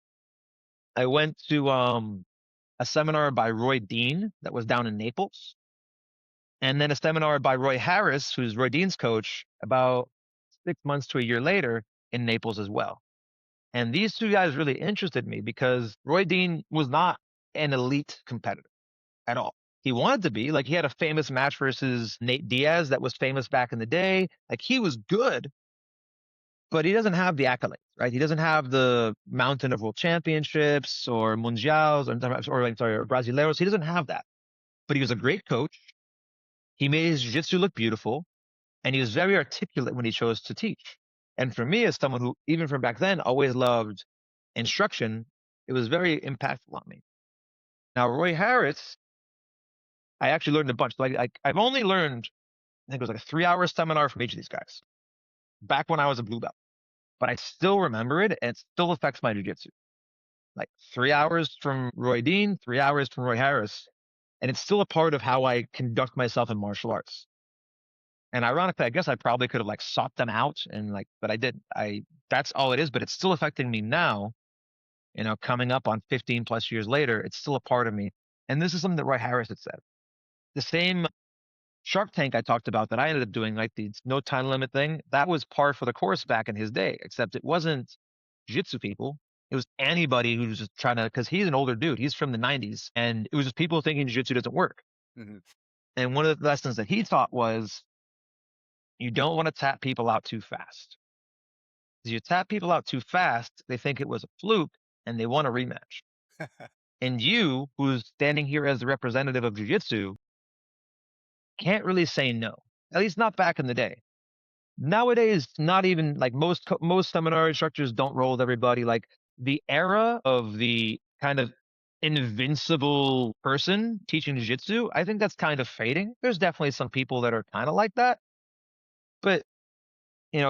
I went to a seminar by Roy Dean that was down in Naples, and then a seminar by Roy Harris, who's Roy Dean's coach, about 6 months to a year later in Naples as well. And these two guys really interested me because Roy Dean was not an elite competitor at all. He wanted to be. Like he had a famous match versus Nate Diaz that was famous back in the day. Like he was good, but he doesn't have the accolades, right? He doesn't have the mountain of world championships or mundials or I'm sorry, or brasileiros. He doesn't have that. But he was a great coach. He made his jiu-jitsu look beautiful, and he was very articulate when he chose to teach. And for me, as someone who, even from back then, always loved instruction, it was very impactful on me. Now, Roy Harris, I actually learned a bunch. Like I've only learned, I think it was like a 3 hour seminar from each of these guys back when I was a blue belt. But I still remember it and it still affects my jujitsu. Like 3 hours from Roy Dean, 3 hours from Roy Harris. and it's still a part of how I conduct myself in martial arts. And ironically, I guess I probably could have like sought them out and like, but I didn't. That's all it is, but it's still affecting me now, coming up on 15 plus years later, it's still a part of me. And this is something that Roy Harris had said. The same Shark Tank I talked about that I ended up doing, like the no time limit thing, that was par for the course back in his day, except it wasn't jiu-jitsu people. It was anybody who was just trying to, because he's an older dude. He's from the 90s. And it was just people thinking jiu-jitsu doesn't work. Mhm. And one of the lessons that he taught was you don't want to tap people out too fast. Because you tap people out too fast, they think it was a fluke and they want a rematch. And you, who's standing here as the representative of jiu-jitsu, can't really say no. At least not back in the day. Nowadays, not even like most seminar instructors don't roll with everybody. Like the era of the kind of invincible person teaching jiu-jitsu, I think that's kind of fading. There's definitely some people that are kind of like that, but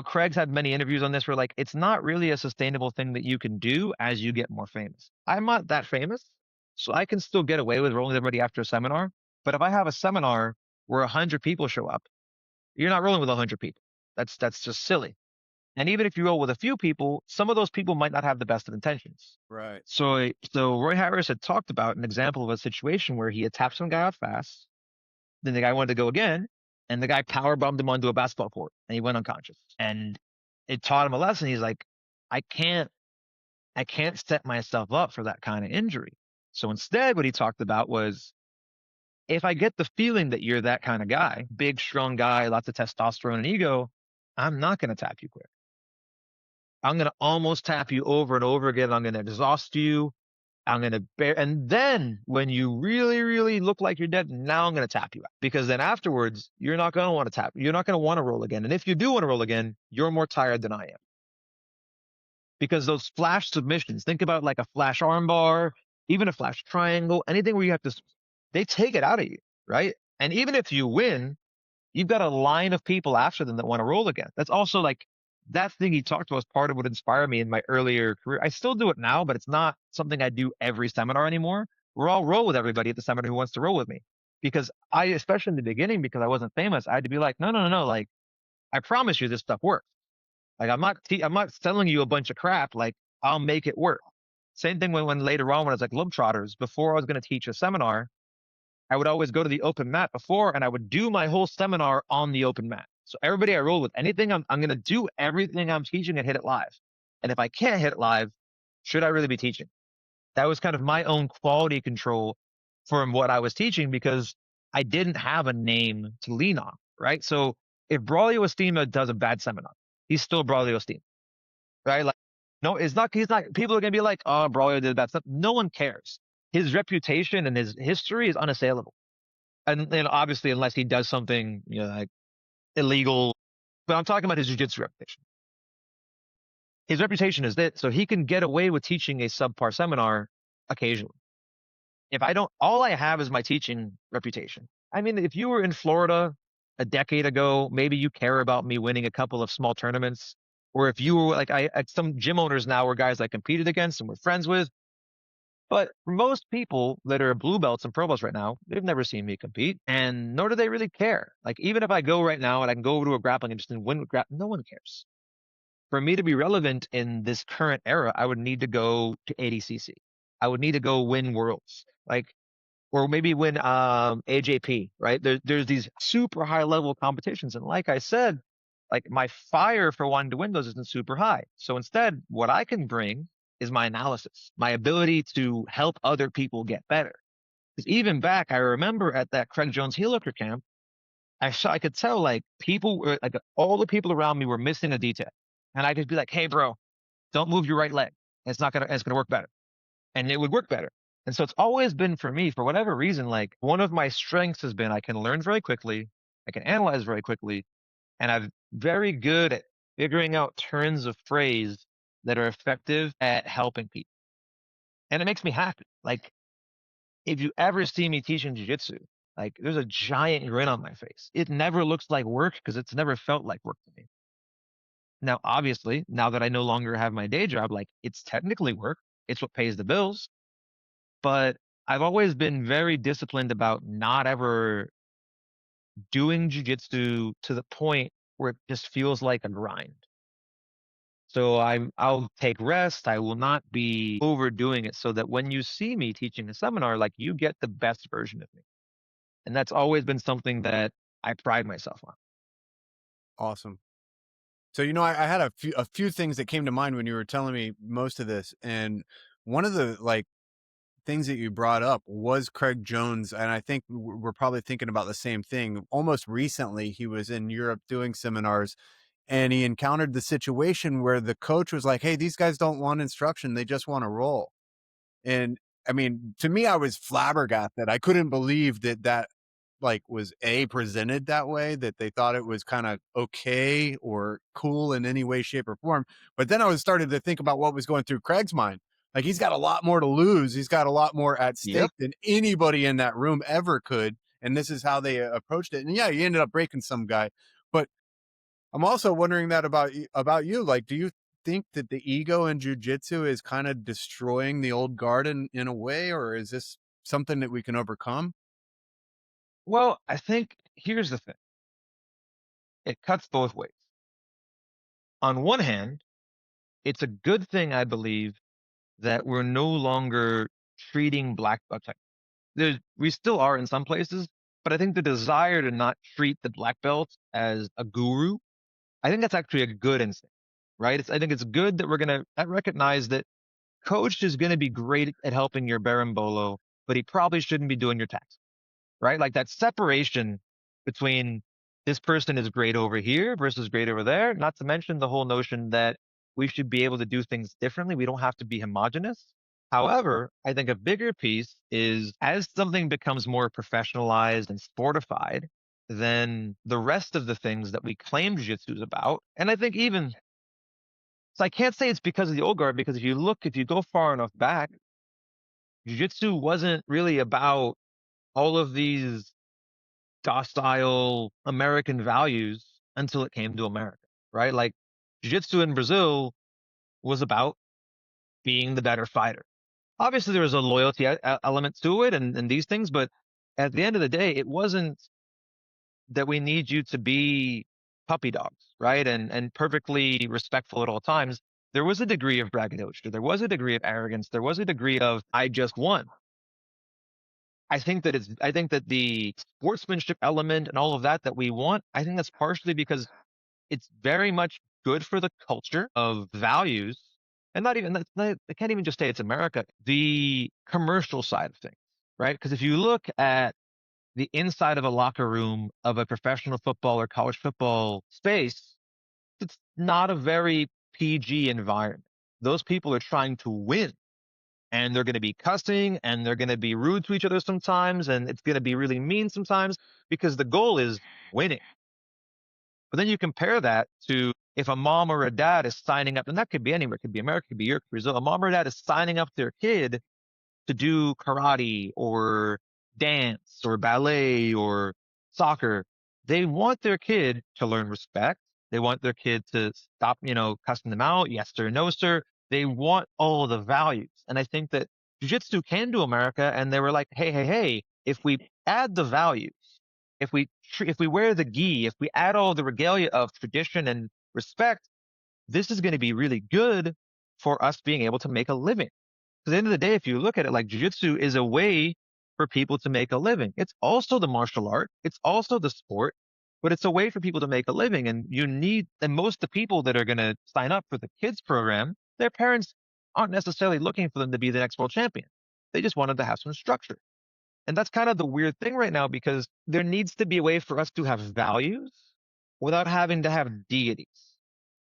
Craig's had many interviews on this where like it's not really a sustainable thing that you can do as you get more famous. I'm not that famous, so I can still get away with rolling with everybody after a seminar. But if I have a seminar where 100 people show up, you're not rolling with 100 people. That's just silly. And even if you roll with a few people, some of those people might not have the best of intentions. Right. So Roy Harris had talked about an example of a situation where he had tapped some guy out fast. Then the guy wanted to go again, and the guy power bombed him onto a basketball court, and he went unconscious. And it taught him a lesson. He's like, I can't, I can't set myself up for that kind of injury. So instead, what he talked about was, if I get the feeling that you're that kind of guy, big, strong guy, lots of testosterone and ego, I'm not going to tap you quick. I'm going to almost tap you over and over again. I'm going to exhaust you. I'm going to bear. And then when you really, really look like you're dead, now I'm going to tap you out, because then afterwards, you're not going to want to tap. You're not going to want to roll again. And if you do want to roll again, you're more tired than I am, because those flash submissions, think about like a flash armbar, even a flash triangle, anything where you have to, they take it out of you. Right. And even if you win, you've got a line of people after them that want to roll again. That's also like that thing he talked about was part of what inspired me in my earlier career. I still do it now, but it's not something I do every seminar anymore. We're all roll with everybody at the seminar who wants to roll with me, because especially in the beginning, because I wasn't famous, I had to be like, no, no, no, no. Like, I promise you this stuff works. Like, I'm not selling you a bunch of crap. Like, I'll make it work. Same thing when later on, when I was like Globetrotters, before I was going to teach a seminar, I would always go to the open mat before, and I would do my whole seminar on the open mat. So everybody I roll with, anything I'm going to do everything I'm teaching and hit it live. And if I can't hit it live, should I really be teaching? That was kind of my own quality control from what I was teaching, because I didn't have a name to lean on, right? So if Braulio Estima does a bad seminar, he's still Braulio Estima, right? Like, no, he's not, people are going to be like, oh, Braulio did bad stuff. No one cares. His reputation and his history is unassailable. And then obviously, unless he does something, like illegal, but I'm talking about his jiu-jitsu reputation. His reputation is that, so he can get away with teaching a subpar seminar occasionally. If I don't, all I have is my teaching reputation. I mean, if you were in Florida a decade ago, maybe you care about me winning a couple of small tournaments. Or if you were like, some gym owners now were guys I competed against and were friends with. But for most people that are blue belts and pro belts right now, they've never seen me compete, and nor do they really care. Like, even if I go right now and I can go over to a grappling and just win with no one cares. For me to be relevant in this current era, I would need to go to ADCC. I would need to go win worlds, like, or maybe win AJP, right? There's these super high level competitions. And like I said, like, my fire for wanting to win those isn't super high. So instead, what I can bring is my analysis, my ability to help other people get better. Because even back, I remember at that Craig Jones heel hooker camp, I could tell like people were like, all the people around me were missing a detail. And I could be like, hey, bro, don't move your right leg. It's gonna work better. And it would work better. And so it's always been, for me, for whatever reason, like, one of my strengths has been I can learn very quickly, I can analyze very quickly, and I'm very good at figuring out turns of phrase that are effective at helping people. And it makes me happy. Like, if you ever see me teaching jujitsu, like, there's a giant grin on my face. It never looks like work, because it's never felt like work to me. Now, obviously, now that I no longer have my day job, like, it's technically work. It's what pays the bills. But I've always been very disciplined about not ever doing jujitsu to the point where it just feels like a grind. So I'll take rest. I will not be overdoing it so that when you see me teaching a seminar, like you get the best version of me. And that's always been something that I pride myself on. Awesome. So, I had a few things that came to mind when you were telling me most of this, and one of the like things that you brought up was Craig Jones, and I think we're probably thinking about the same thing. Almost recently, he was in Europe doing seminars, and he encountered the situation where the coach was like, "Hey, these guys don't want instruction; they just want to roll." And I mean, to me, I was flabbergasted. I couldn't believe that like was presented that way, that they thought it was kind of okay or cool in any way, shape, or form. But then I was started to think about what was going through Craig's mind. Like he's got a lot more to lose. He's got a lot more at Yep. stake than anybody in that room ever could. And this is how they approached it. And yeah, he ended up breaking some guy. But I'm also wondering that about you. Like, do you think that the ego in jujitsu is kind of destroying the old guard in a way, or is this something that we can overcome? Well, I think here's the thing. It cuts both ways. On one hand, it's a good thing, I believe, that we're no longer treating black belt tech. We still are in some places, but I think the desire to not treat the black belt as a guru, I think that's actually a good instinct, right? I think it's good that we're going to recognize that coach is going to be great at helping your berimbolo, but he probably shouldn't be doing your tax, right? Like that separation between this person is great over here versus great over there, not to mention the whole notion that we should be able to do things differently. We don't have to be homogenous. However, I think a bigger piece is as something becomes more professionalized and sportified, then the rest of the things that we claim jiu-jitsu is about, and I think even so I can't say it's because of the old guard, because if you go far enough back, jiu-jitsu wasn't really about all of these docile American values until it came to America, right? Like jiu-jitsu in Brazil was about being the better fighter. Obviously, there was a loyalty element to it and these things, but at the end of the day, it wasn't that we need you to be puppy dogs, right? And perfectly respectful at all times. There was a degree of braggadocio. There was a degree of arrogance. There was a degree of I just won. I think that the sportsmanship element and all of that we want, I think that's partially because it's very much good for the culture of values. And not even I can't even just say it's America, the commercial side of things, right? Because if you look at the inside of a locker room of a professional football or college football space, it's not a very PG environment. Those people are trying to win and they're going to be cussing and they're going to be rude to each other sometimes and it's going to be really mean sometimes because the goal is winning. But then you compare that to if a mom or a dad is signing up, and that could be anywhere, it could be America, it could be Europe, Brazil, a mom or dad is signing up their kid to do karate or dance or ballet or soccer. They want their kid to learn respect. They want their kid to stop, cussing them out. Yes, sir. No, sir. They want all of the values. And I think that jiu-jitsu came to America and they were like, hey, hey, hey, if we add the values, if we wear the gi, if we add all the regalia of tradition and respect, this is going to be really good for us being able to make a living. Because at the end of the day, if you look at it, like jujitsu is a way for people to make a living. It's also the martial art. It's also the sport, but it's a way for people to make a living. And most of the people that are going to sign up for the kids program, their parents aren't necessarily looking for them to be the next world champion. They just wanted to have some structure. And that's kind of the weird thing right now because there needs to be a way for us to have values without having to have deities,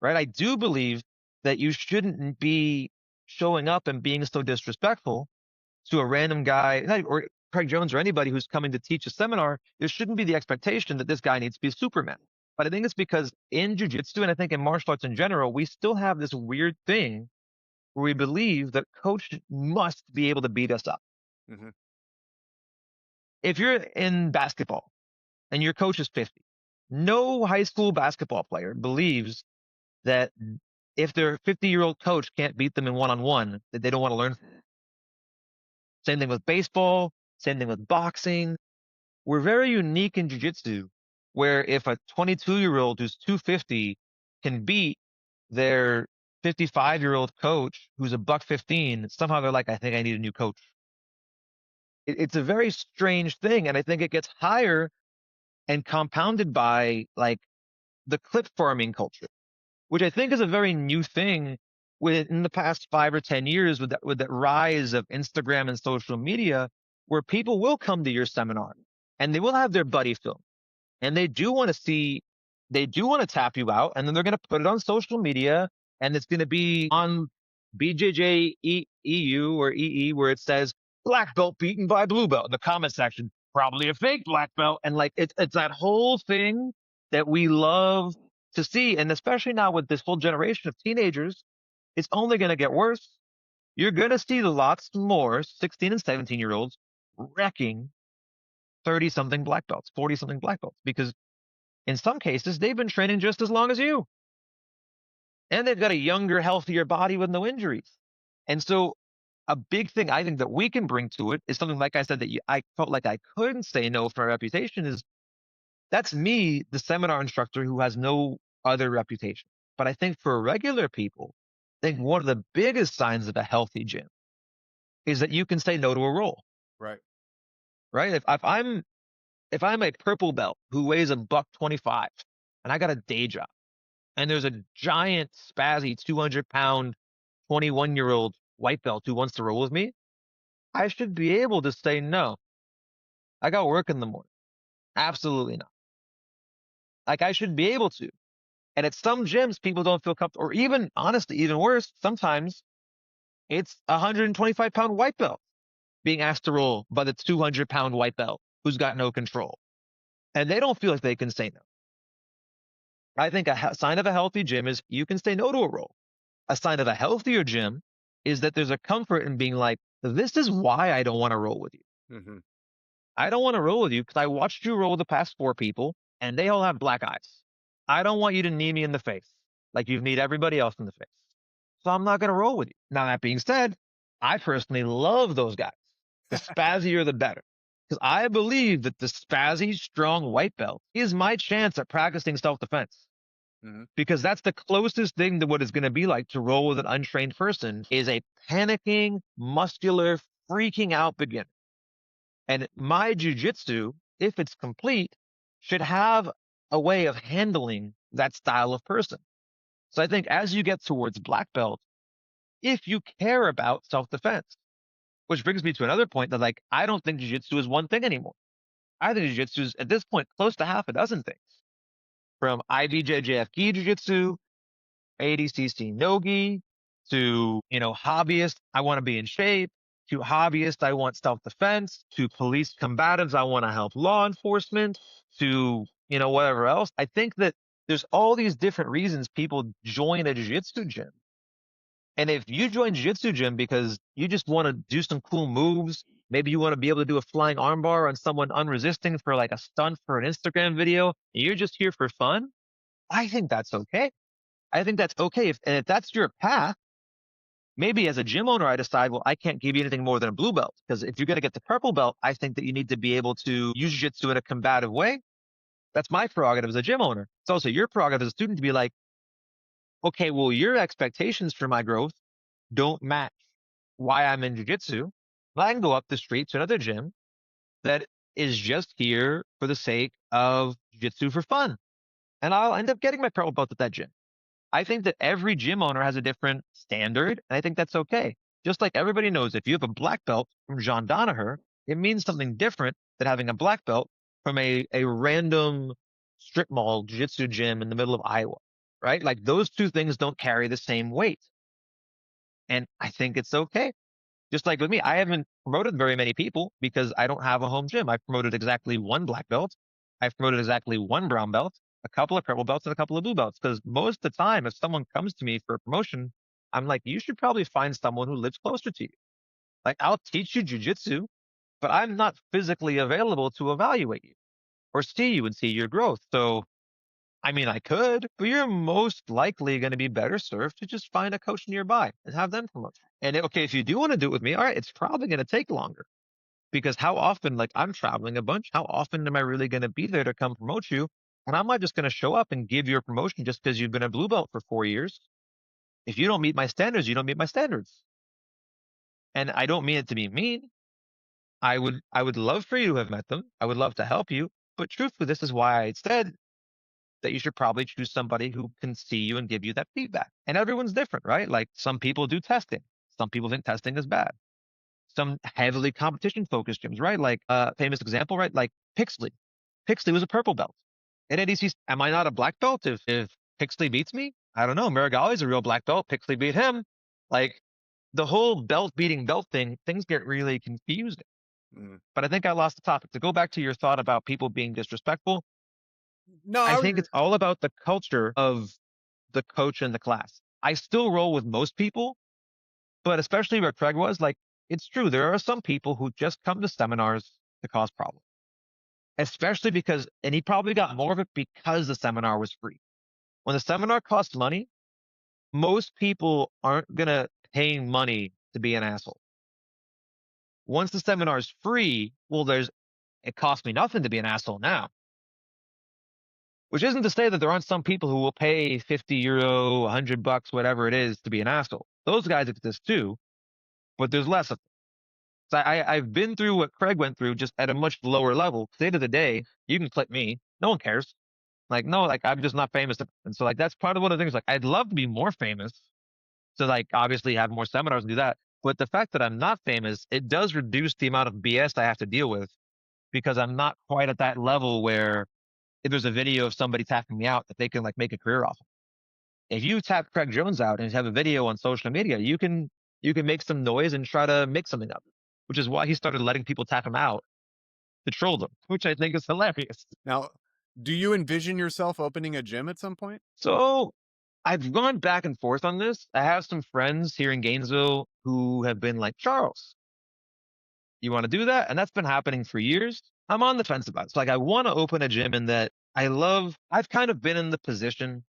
right? I do believe that you shouldn't be showing up and being so disrespectful to a random guy or Craig Jones or anybody who's coming to teach a seminar. There shouldn't be the expectation that this guy needs to be Superman. But I think it's because in jujitsu and I think in martial arts in general, we still have this weird thing where we believe that coach must be able to beat us up. Hmm. If you're in basketball and your coach is 50, no high school basketball player believes that if their 50-year-old coach can't beat them in one-on-one, that they don't want to learn from it. Same thing with baseball, same thing with boxing. We're very unique in jiu-jitsu, where if a 22-year-old who's 250 can beat their 55-year-old coach who's a buck 15, somehow they're like, I think I need a new coach. It's a very strange thing, and I think it gets higher and compounded by like the clip farming culture, which I think is a very new thing within the past 5 or 10 years with that rise of Instagram and social media, where people will come to your seminar and they will have their buddy film and they do want to tap you out, and then they're going to put it on social media, and it's going to be on BJJ EU or EE where it says black belt beaten by blue belt in the comment section, probably a fake black belt, and like it's that whole thing that we love to see, and especially now with this whole generation of teenagers, it's only going to get worse. You're going to see lots more 16 and 17-year-olds wrecking 30 something black belts, 40 something black belts, because in some cases, they've been training just as long as you. And they've got a younger, healthier body with no injuries. And so a big thing I think that we can bring to it is something, like I said, that I felt like I couldn't say no for my reputation is that's me, the seminar instructor who has no other reputation. But I think for regular people, I think one of the biggest signs of a healthy gym is that you can say no to a role, Right. right? If I'm a purple belt who weighs a buck 25 and I got a day job, and there's a giant spazzy 200-pound 21-year-old white belt who wants to roll with me, I should be able to say no. I got work in the morning. Absolutely not. Like I should be able to. And at some gyms, people don't feel comfortable, or even honestly, even worse, sometimes it's a 125-pound white belt being asked to roll by the 200-pound white belt who's got no control. And they don't feel like they can say no. I think a sign of a healthy gym is you can say no to a roll. A sign of a healthier gym is that there's a comfort in being like, this is why I don't want to roll with you. Mm-hmm. I don't want to roll with you because I watched you roll with the past 4 people and they all have black eyes. I don't want you to knee me in the face like you've kneed everybody else in the face. So I'm not going to roll with you. Now, that being said, I personally love those guys. The spazzier, the better. Because I believe that the spazzy, strong white belt is my chance at practicing self-defense. Mm-hmm. Because that's the closest thing to what it's going to be like to roll with an untrained person is a panicking, muscular, freaking out beginner. And my jujitsu, if it's complete, should have a way of handling that style of person. So I think as you get towards black belt, if you care about self-defense, which brings me to another point that like, I don't think jujitsu is one thing anymore. I think jujitsu is at this point close to half a dozen things, from IBJJF gi jujitsu, ADCC no-gi, to, hobbyist, I want to be in shape, to hobbyist, I want self-defense, to police combatives, I want to help law enforcement, to, whatever else. I think that there's all these different reasons people join a jiu-jitsu gym. And if you join jiu-jitsu gym because you just want to do some cool moves, maybe you want to be able to do a flying armbar on someone unresisting for like a stunt for an Instagram video, and you're just here for fun, I think that's okay. I think that's okay. If that's your path, maybe as a gym owner, I decide, well, I can't give you anything more than a blue belt. Because if you're going to get the purple belt, I think that you need to be able to use jiu-jitsu in a combative way. That's my prerogative as a gym owner. It's also your prerogative as a student to be like, okay, well, your expectations for my growth don't match why I'm in jiu-jitsu. I can go up the street to another gym that is just here for the sake of jiu-jitsu for fun. And I'll end up getting my purple belt at that gym. I think that every gym owner has a different standard, and I think that's okay. Just like everybody knows, if you have a black belt from John Danaher, it means something different than having a black belt from a random strip mall jiu-jitsu gym in the middle of Iowa, right? Like those two things don't carry the same weight. And I think it's okay. Just like with me, I haven't promoted very many people because I don't have a home gym. I've promoted exactly one black belt. I've promoted exactly one brown belt, a couple of purple belts, and a couple of blue belts. Because most of the time, if someone comes to me for a promotion, I'm like, you should probably find someone who lives closer to you. Like, I'll teach you jujitsu, but I'm not physically available to evaluate you or see you and see your growth. So I mean, I could, but you're most likely going to be better served to just find a coach nearby and have them promote you. And okay, if you do want to do it with me, all right, it's probably going to take longer because how often, like I'm traveling a bunch, how often am I really going to be there to come promote you? And I'm not just going to show up and give you a promotion just because you've been a blue belt for 4 years. If you don't meet my standards, you don't meet my standards. And I don't mean it to be mean. I would love for you to have met them. I would love to help you. But truthfully, this is why I said that you should probably choose somebody who can see you and give you that feedback. And everyone's different, right? Like some people do testing. Some people think testing is bad. Some heavily competition focused gyms, right? Like famous example, right? Like Pixley. Pixley was a purple belt. At ADC, am I not a black belt if Pixley beats me? I don't know. Marigali's a real black belt. Pixley beat him. Like the whole belt beating belt thing, things get really confusing. Mm. But I think I lost the topic. To go back to your thought about people being disrespectful, No, I think it's all about the culture of the coach and the class. I still roll with most people, but especially where Craig was, like, it's true. There are some people who just come to seminars to cause problems, especially because, and he probably got more of it because the seminar was free. When the seminar costs money, most people aren't going to pay money to be an asshole. Once the seminar is free, well, it costs me nothing to be an asshole now. Which isn't to say that there aren't some people who will pay 50 euro, 100 bucks, whatever it is, to be an asshole. Those guys exist too, but there's less of them. So I've been through what Craig went through just at a much lower level. At the end of the day, you can clip me. No one cares. Like, no, like I'm just not famous. And so like that's part of one of the things. Like I'd love to be more famous. So like obviously have more seminars and do that. But the fact that I'm not famous, it does reduce the amount of BS I have to deal with because I'm not quite at that level where if there's a video of somebody tapping me out that they can like make a career off of. If you tap Craig Jones out and have a video on social media, you can make some noise and try to make something up, which is why he started letting people tap him out to troll them, which I think is hilarious. now, do you envision yourself opening a gym at some point? So I've gone back and forth on this. I have some friends here in Gainesville who have been like, Charles, you want to do that? And that's been happening for years. I'm on the fence about it. It's like I want to open a gym in that I've kind of been in the position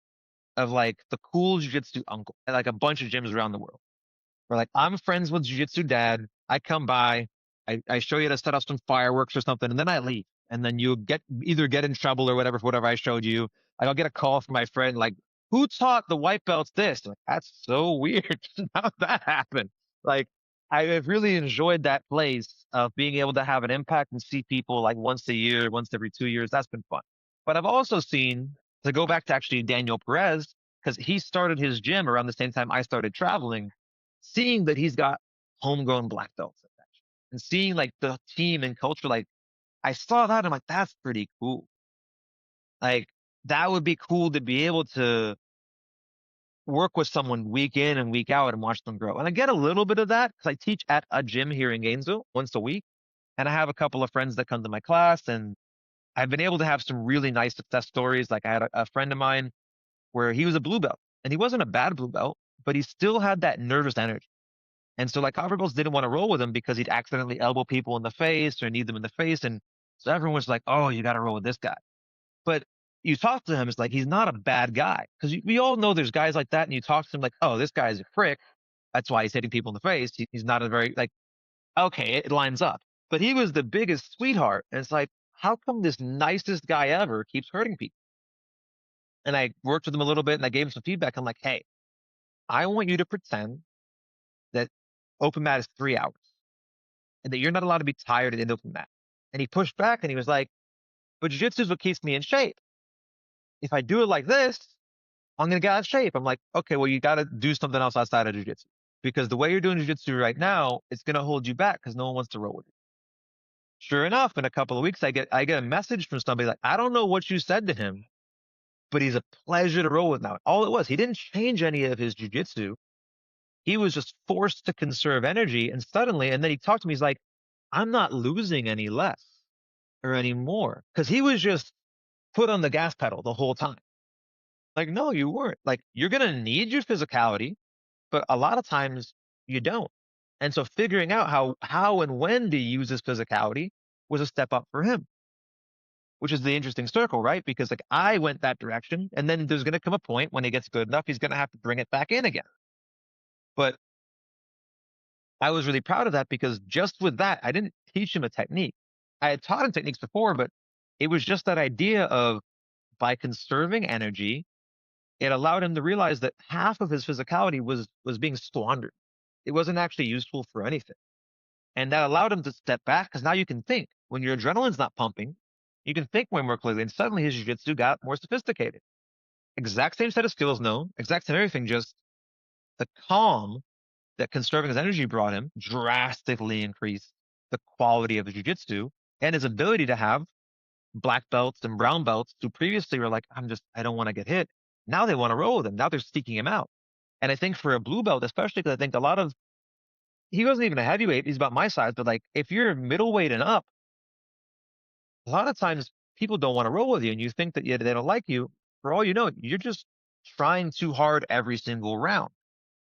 of like the cool jiu-jitsu uncle at like a bunch of gyms around the world. Where like I'm friends with jiu-jitsu dad. I come by, I show you how to set up some fireworks or something, and then I leave. And then you either get in trouble or whatever for whatever I showed you. Like I'll get a call from my friend, like, who taught the white belts this? Like, that's so weird. How did that happen? Like I have really enjoyed that place of being able to have an impact and see people like once a year, once every 2 years. That's been fun. But I've also seen, to go back to actually Daniel Perez, because he started his gym around the same time I started traveling, seeing that he's got homegrown black belts and seeing like the team and culture, like I saw that. I'm like, that's pretty cool. Like that would be cool to be able to work with someone week in and week out and watch them grow. And I get a little bit of that because I teach at a gym here in Gainesville once a week. And I have a couple of friends that come to my class, and I've been able to have some really nice success stories. Like I had a friend of mine where he was a blue belt and he wasn't a bad blue belt, but he still had that nervous energy. And so like copper belts didn't want to roll with him because he'd accidentally elbow people in the face or knee them in the face. And so everyone was like, oh, you got to roll with this guy. But you talk to him, it's like he's not a bad guy because we all know there's guys like that. And you talk to him like, oh, this guy's a prick. That's why he's hitting people in the face. He's not a very like, okay, it lines up. But he was the biggest sweetheart. And it's like, how come this nicest guy ever keeps hurting people? And I worked with him a little bit and I gave him some feedback. I'm like, hey, I want you to pretend that open mat is 3 hours and that you're not allowed to be tired in the open mat. And he pushed back and he was like, but jiu-jitsu is what keeps me in shape. If I do it like this, I'm going to get out of shape. I'm like, okay, well, you got to do something else outside of jiu-jitsu because the way you're doing jiu-jitsu right now, it's going to hold you back because no one wants to roll with you. Sure enough, in a couple of weeks, I get a message from somebody like, I don't know what you said to him, but he's a pleasure to roll with now. All it was, he didn't change any of his jiu-jitsu. He was just forced to conserve energy. And suddenly, and then he talked to me, he's like, I'm not losing any less or any more. Cause he was just put on the gas pedal the whole time. Like, no, you weren't. Like, you're going to need your physicality, but a lot of times you don't. And so figuring out how and when to use his physicality was a step up for him. which is the interesting circle, right? Because like I went that direction, and then there's going to come a point when he gets good enough, he's going to have to bring it back in again. But I was really proud of that because just with that, I didn't teach him a technique. I had taught him techniques before, but it was just that idea of by conserving energy, it allowed him to realize that half of his physicality was being squandered. It wasn't actually useful for anything. And that allowed him to step back because now you can think. When your adrenaline's not pumping, you can think way more clearly. And suddenly his jiu-jitsu got more sophisticated. Exact same set of skills, no, exact same everything, just the calm that conserving his energy brought him drastically increased the quality of his jiu-jitsu and his ability to have black belts and brown belts who previously were like, I don't want to get hit. Now they want to roll with him. Now they're seeking him out. And I think for a blue belt, especially because I think a lot of, he wasn't even a heavyweight. He's about my size, but like if you're middleweight and up, a lot of times people don't want to roll with you and you think that they don't like you. For all you know, you're just trying too hard every single round,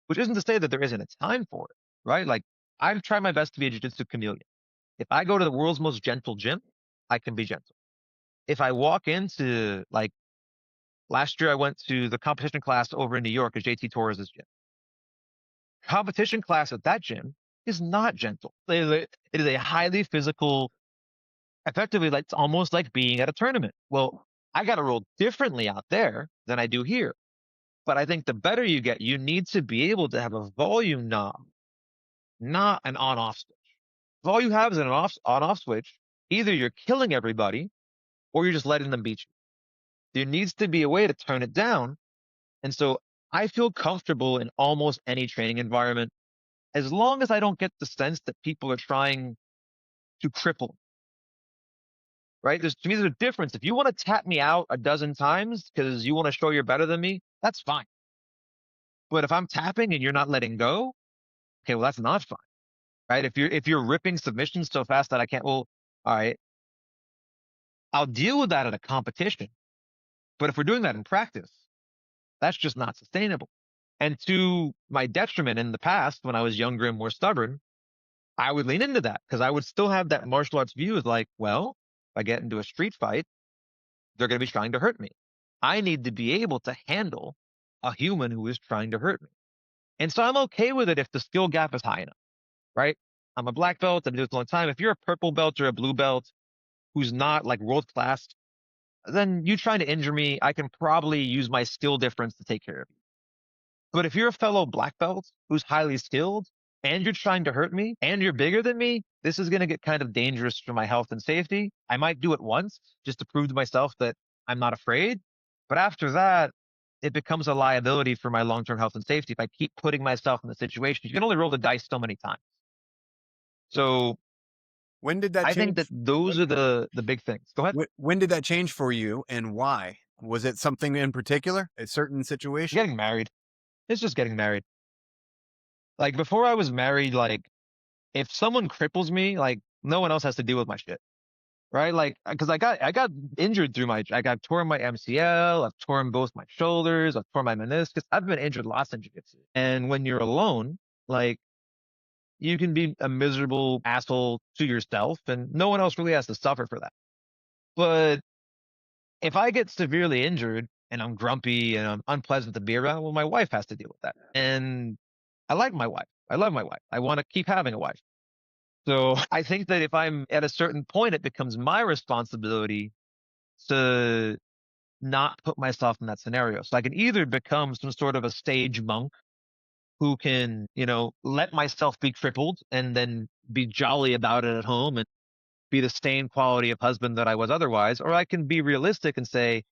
which isn't to say that there isn't a time for it, right? Like I've tried my best to be a jiu-jitsu chameleon. If I go to the world's most gentle gym, I can be gentle. If I walk into like last year, I went to the competition class over in New York at JT Torres' gym. Competition class at that gym is not gentle. It is a highly physical, effectively, like it's almost like being at a tournament. Well, I got to roll differently out there than I do here. But I think the better you get, you need to be able to have a volume knob, not an on-off switch. If all you have is an on-off switch, either you're killing everybody or you're just letting them beat you. There needs to be a way to turn it down. And so I feel comfortable in almost any training environment as long as I don't get the sense that people are trying to cripple, right? To me, there's a difference. If you want to tap me out a dozen times because you want to show you're better than me, that's fine. But if I'm tapping and you're not letting go, okay, well, that's not fine, right? If you're ripping submissions so fast that I can't, well, all right, I'll deal with that at a competition. But if we're doing that in practice, that's just not sustainable. And to my detriment in the past, when I was younger and more stubborn, I would lean into that because I would still have that martial arts view as like, well, if I get into a street fight, they're going to be trying to hurt me. I need to be able to handle a human who is trying to hurt me. And so I'm okay with it if the skill gap is high enough, right? I'm a black belt. I've been doing this a long time. If you're a purple belt or a blue belt who's not like world class, then you trying to injure me, I can probably use my skill difference to take care of you. But if you're a fellow black belt who's highly skilled and you're trying to hurt me and you're bigger than me, this is going to get kind of dangerous for my health and safety. I might do it once just to prove to myself that I'm not afraid. But after that, it becomes a liability for my long-term health and safety if I keep putting myself in the situation. You can only roll the dice so many times. So When did that I think change? that those are the big things. Go ahead. When did that change for you and why? Was it something in particular, a certain situation? Getting married. It's just getting married. Like before I was married, like if someone cripples me, like no one else has to deal with my shit. Right? Like, because I got injured through I got torn my MCL, I've torn both my shoulders, I've torn my meniscus. I've been injured lots in jiu-jitsu. And when you're alone, like you can be a miserable asshole to yourself and no one else really has to suffer for that. But if I get severely injured and I'm grumpy and I'm unpleasant to be around, well, my wife has to deal with that. And I like my wife. I love my wife. I want to keep having a wife. So I think that if I'm at a certain point, it becomes my responsibility to not put myself in that scenario. So I can either become some sort of a stage monk who can, let myself be crippled and then be jolly about it at home and be the same quality of husband that I was otherwise, or I can be realistic and say,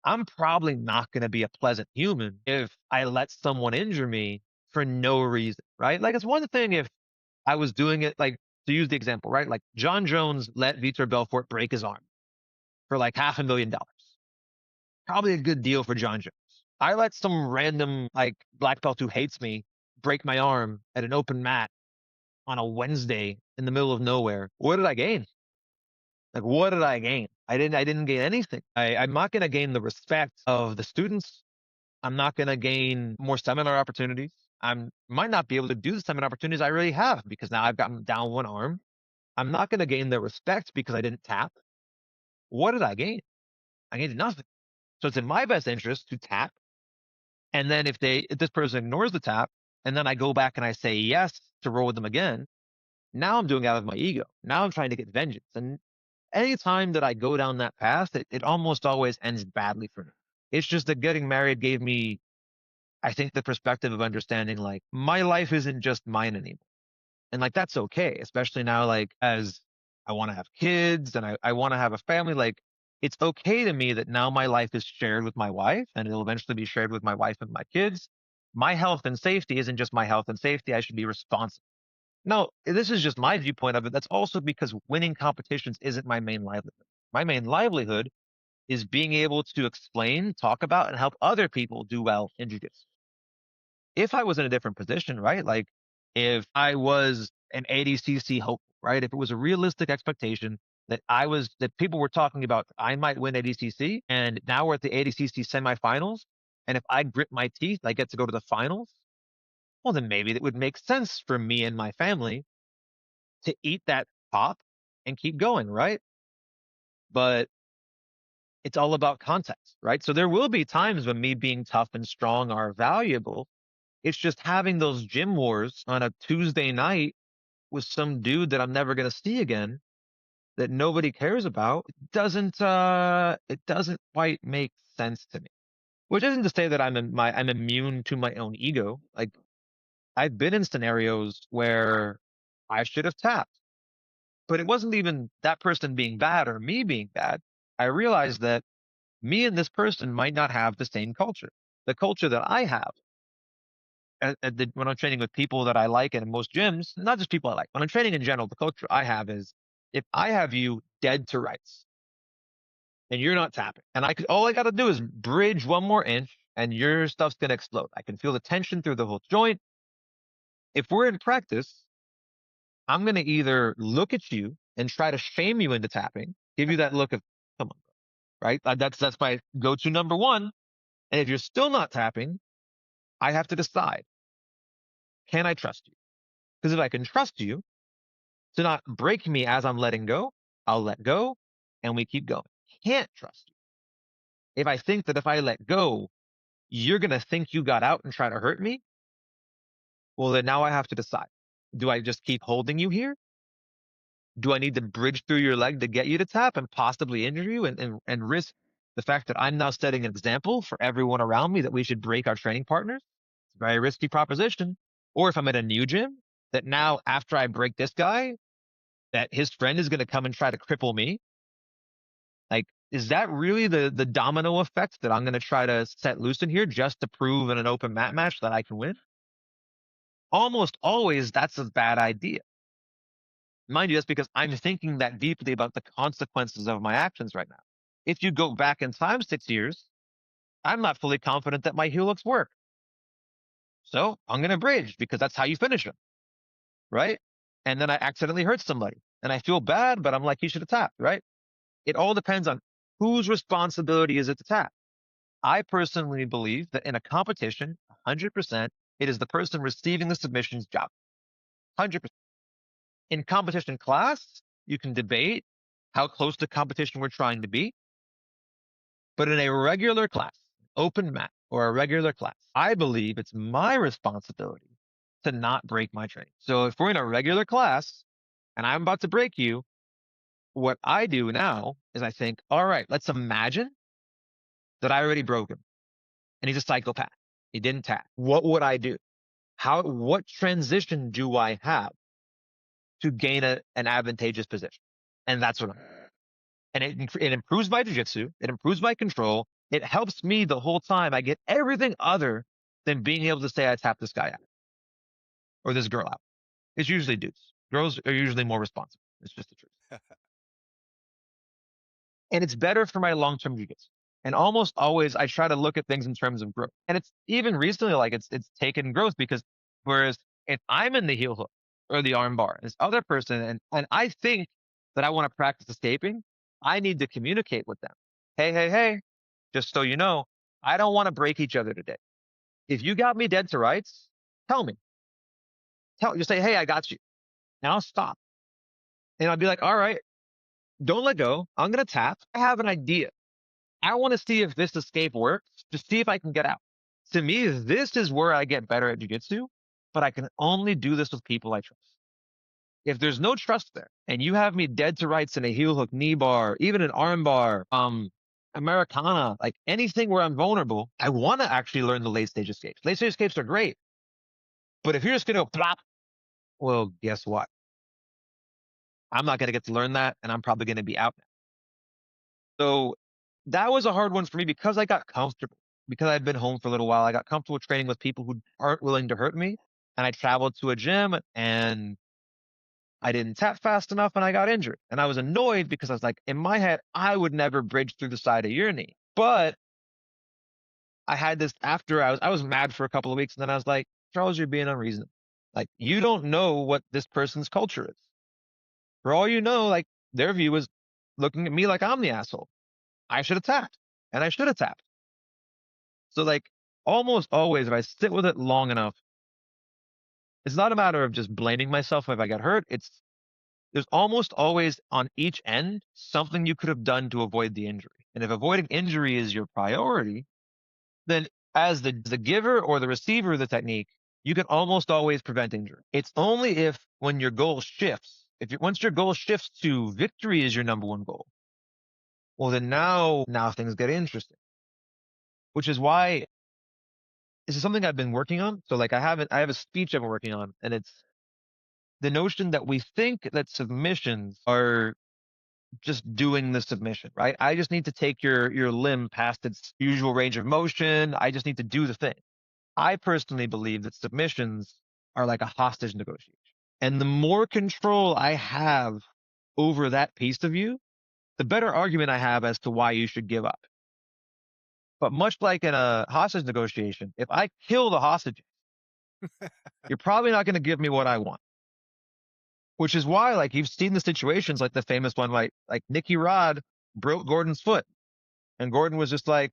I'm probably not going to be a pleasant human if I let someone injure me for no reason, right? Like it's one thing if I was doing it, like to use the example, right? Like John Jones let Vitor Belfort break his arm for like $500,000. Probably a good deal for John Jones. I let some random like black belt who hates me break my arm at an open mat on a Wednesday in the middle of nowhere. What did I gain? Like, what did I gain? I didn't gain anything. I'm not going to gain the respect of the students. I'm not going to gain more seminar opportunities. I might not be able to do the seminar opportunities I really have because now I've gotten down one arm. I'm not going to gain their respect because I didn't tap. What did I gain? I gained nothing. So it's in my best interest to tap. And then if this person ignores the tap, and then I go back and I say yes to roll with them again, now I'm doing it out of my ego. Now I'm trying to get vengeance. And anytime that I go down that path, it almost always ends badly for me. It's just that getting married gave me, I think, the perspective of understanding like my life isn't just mine anymore. And like that's okay, especially now, like as I want to have kids and I want to have a family, like it's okay to me that now my life is shared with my wife and it'll eventually be shared with my wife and my kids. My health and safety isn't just my health and safety. I should be responsible. No, this is just my viewpoint of it. That's also because winning competitions isn't my main livelihood. My main livelihood is being able to explain, talk about, and help other people do well in jiu-jitsu. If I was in a different position, right? Like if I was an ADCC hope, right? If it was a realistic expectation that people were talking about, I might win ADCC, and now we're at the ADCC semifinals, and if I grit my teeth, I get to go to the finals. Well, then maybe it would make sense for me and my family to eat that pop and keep going, right? But it's all about context, right? So there will be times when me being tough and strong are valuable. It's just having those gym wars on a Tuesday night with some dude that I'm never going to see again that nobody cares about it doesn't quite make sense to me. Which isn't to say that I'm immune to my own ego. Like I've been in scenarios where I should have tapped, but it wasn't even that person being bad or me being bad. I realized that me and this person might not have the same culture. The culture that I have when I'm training with people that I like and in most gyms, not just people I like, when I'm training in general, the culture I have is if I have you dead to rights and you're not tapping, and all I got to do is bridge one more inch and your stuff's going to explode. I can feel the tension through the whole joint. If we're in practice, I'm going to either look at you and try to shame you into tapping, give you that look of, come on, right? That's my go-to number one. And if you're still not tapping, I have to decide, can I trust you? Because if I can trust you to not break me as I'm letting go, I'll let go and we keep going. Can't trust you. If I think that if I let go, you're going to think you got out and try to hurt me, well, then now I have to decide. Do I just keep holding you here? Do I need to bridge through your leg to get you to tap and possibly injure you and risk the fact that I'm now setting an example for everyone around me that we should break our training partners? It's a very risky proposition. Or if I'm at a new gym, that now after I break this guy, that his friend is going to come and try to cripple me. Like, is that really the domino effect that I'm going to try to set loose in here just to prove in an open mat match that I can win? Almost always, that's a bad idea. Mind you, that's because I'm thinking that deeply about the consequences of my actions right now. If you go back in time 6 years, I'm not fully confident that my heel hooks work. So I'm going to bridge because that's how you finish them, right? And then I accidentally hurt somebody and I feel bad, but I'm like, he should have tapped, right? It all depends on whose responsibility is it to tap. I personally believe that in a competition, 100%, it is the person receiving the submission's job. 100%. In competition class, you can debate how close to competition we're trying to be. But in a regular class, open mat, or a regular class, I believe it's my responsibility to not break my training. So if we're in a regular class and I'm about to break you, what I do now is I think, all right, let's imagine that I already broke him and he's a psychopath. He didn't tap. What would I do? What transition do I have to gain an advantageous position? And that's what I'm doing. And it improves my jiu-jitsu. It improves my control. It helps me the whole time. I get everything other than being able to say I tapped this guy out or this girl out. It's usually dudes. Girls are usually more responsive. It's just the truth. And it's better for my long-term jiu-jitsu. And almost always I try to look at things in terms of growth. And it's even recently like it's taken growth because whereas if I'm in the heel hook or the arm bar, this other person and I think that I want to practice escaping, I need to communicate with them. Hey, just so you know, I don't want to break each other today. If you got me dead to rights, tell me. Just say, hey, I got you. And I'll stop. And I'll be like, all right, don't let go. I'm going to tap. I have an idea. I want to see if this escape works to see if I can get out. To me, this is where I get better at jiu-jitsu, but I can only do this with people I trust. If there's no trust there and you have me dead to rights in a heel hook knee bar, even an arm bar, Americana, like anything where I'm vulnerable, I want to actually learn the late stage escapes. Late stage escapes are great. But if you're just going to go plop, well, guess what? I'm not going to get to learn that, and I'm probably going to be out now. So that was a hard one for me because I got comfortable. Because I'd been home for a little while, I got comfortable training with people who aren't willing to hurt me. And I traveled to a gym and I didn't tap fast enough and I got injured. And I was annoyed because I was like, in my head, I would never bridge through the side of your knee. But I had this after I was mad for a couple of weeks and then I was like, Charles, you're being unreasonable. Like, you don't know what this person's culture is. For all you know, like, their view is looking at me like I'm the asshole. I should have tapped, and I should have tapped. So, like, almost always, if I sit with it long enough, it's not a matter of just blaming myself if I got hurt. There's almost always on each end something you could have done to avoid the injury. And if avoiding injury is your priority, then as the giver or the receiver of the technique, you can almost always prevent injury. It's only if when your goal shifts, once your goal shifts to victory is your number one goal, well, then now things get interesting, which is why this is something I've been working on. So like I have a speech I've been working on, and it's the notion that we think that submissions are just doing the submission, right? I just need to take your limb past its usual range of motion. I just need to do the thing. I personally believe that submissions are like a hostage negotiation. And the more control I have over that piece of you, the better argument I have as to why you should give up. But much like in a hostage negotiation, if I kill the hostage, you're probably not going to give me what I want. Which is why, like, you've seen the situations like the famous one, like Nicky Rod broke Gordon's foot. And Gordon was just like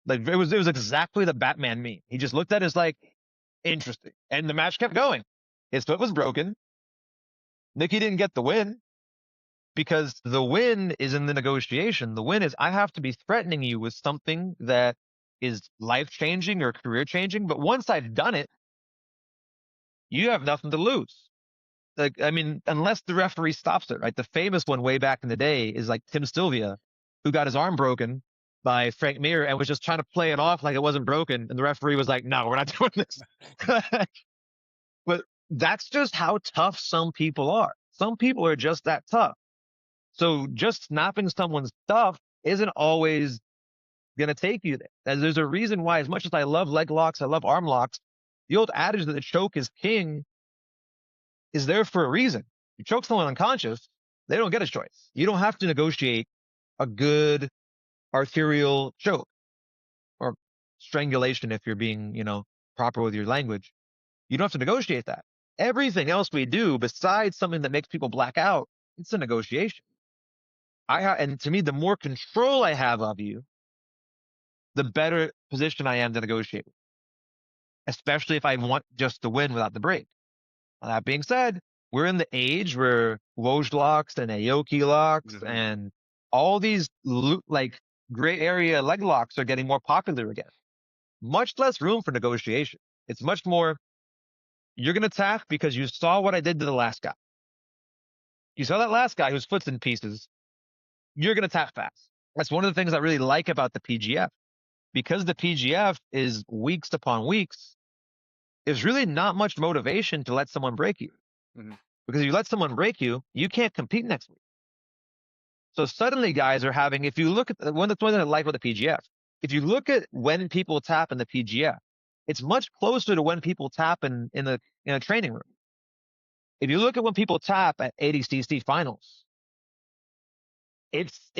it was exactly the Batman meme. He just looked at it as like, interesting. And the match kept going. His foot was broken. Nicky didn't get the win because the win is in the negotiation. The win is I have to be threatening you with something that is life-changing or career-changing. But once I've done it, you have nothing to lose. Like, I mean, unless the referee stops it, right? The famous one way back in the day is like Tim Sylvia, who got his arm broken by Frank Mir and was just trying to play it off like it wasn't broken. And the referee was like, no, we're not doing this. But that's just how tough some people are. Some people are just that tough. So just snapping someone's stuff isn't always going to take you there. And there's a reason why, as much as I love leg locks, I love arm locks, the old adage that the choke is king is there for a reason. You choke someone unconscious, they don't get a choice. You don't have to negotiate a good arterial choke or strangulation if you're being, proper with your language. You don't have to negotiate that. Everything else we do besides something that makes people black out, it's a negotiation. And to me, the more control I have of you, the better position I am to negotiate with, especially if I want just to win without the break. That being said, we're in the age where Woj locks and Aoki locks and all these like gray area leg locks are getting more popular again. Much less room for negotiation. It's much more, you're going to tap because you saw what I did to the last guy. You saw that last guy whose foot's in pieces. You're going to tap fast. That's one of the things I really like about the PGF. Because the PGF is weeks upon weeks, there's really not much motivation to let someone break you. Mm-hmm. Because if you let someone break you, you can't compete next week. So suddenly guys are having, if you look at one of the things I like with the PGF, if you look at when people tap in the PGF, it's much closer to when people tap in a training room. If you look at when people tap at ADCC finals, it's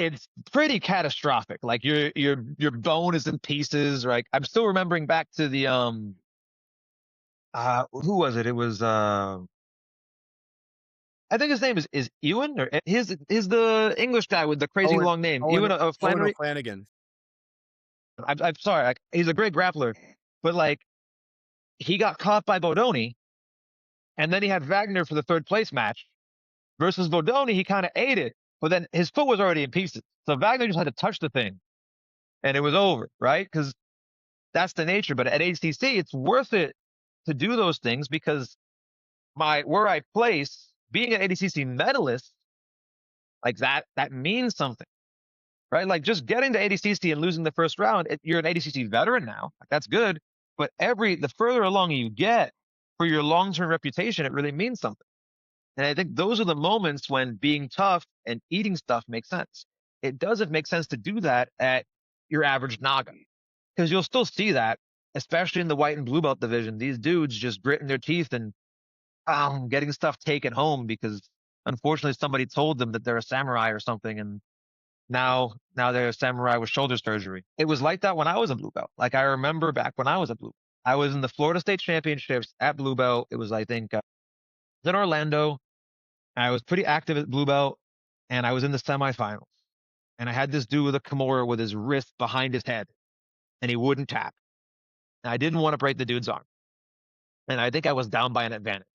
pretty catastrophic. Like your bone is in pieces, right? I'm still remembering back to the who was it? It was I think his name is Ewan, or his the English guy with the crazy long name. Ewan Flannery. Flanagan. I'm sorry, he's a great grappler, but like he got caught by Bodoni, and then he had Wagner for the third place match versus Bodoni. He kind of ate it, But then his foot was already in pieces. So Wagner just had to touch the thing and it was over, right? Because that's the nature. But at ADCC, it's worth it to do those things because where I place, being an ADCC medalist, like that means something, right? Like just getting to ADCC and losing the first round, you're an ADCC veteran now. Like that's good. But the further along you get for your long-term reputation, it really means something. And I think those are the moments when being tough and eating stuff makes sense. It doesn't make sense to do that at your average Naga because you'll still see that, especially in the white and blue belt division. These dudes just gritting their teeth and getting stuff taken home because unfortunately somebody told them that they're a samurai or something, and now they're a samurai with shoulder surgery. It was like that when I was a blue belt. Like I remember back when I was a blue belt. I was in the Florida State Championships at blue belt. It was I think in Orlando. I was pretty active at blue belt, and I was in the semifinals. And I had this dude with a Kimura with his wrist behind his head, and he wouldn't tap. And I didn't want to break the dude's arm. And I think I was down by an advantage.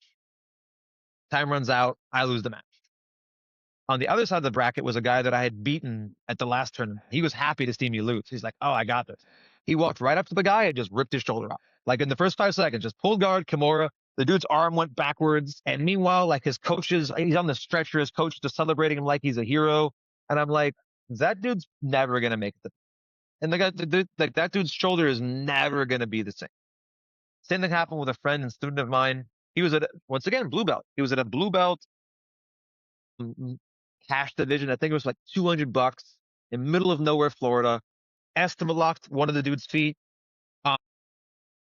Time runs out. I lose the match. On the other side of the bracket was a guy that I had beaten at the last tournament. He was happy to see me lose. He's like, "Oh, I got this." He walked right up to the guy and just ripped his shoulder off. Like in the first 5 seconds, just pulled guard, Kimura. The dude's arm went backwards. And meanwhile, like he's on the stretcher. His coach is celebrating him like he's a hero. And I'm like, that dude's never going to make it. And like that dude's shoulder is never going to be the same. Same thing happened with a friend and student of mine. He was once again, blue belt. He was at a blue belt cash division. I think it was like $200 in middle of nowhere, Florida. Estima locked one of the dude's feet. Um,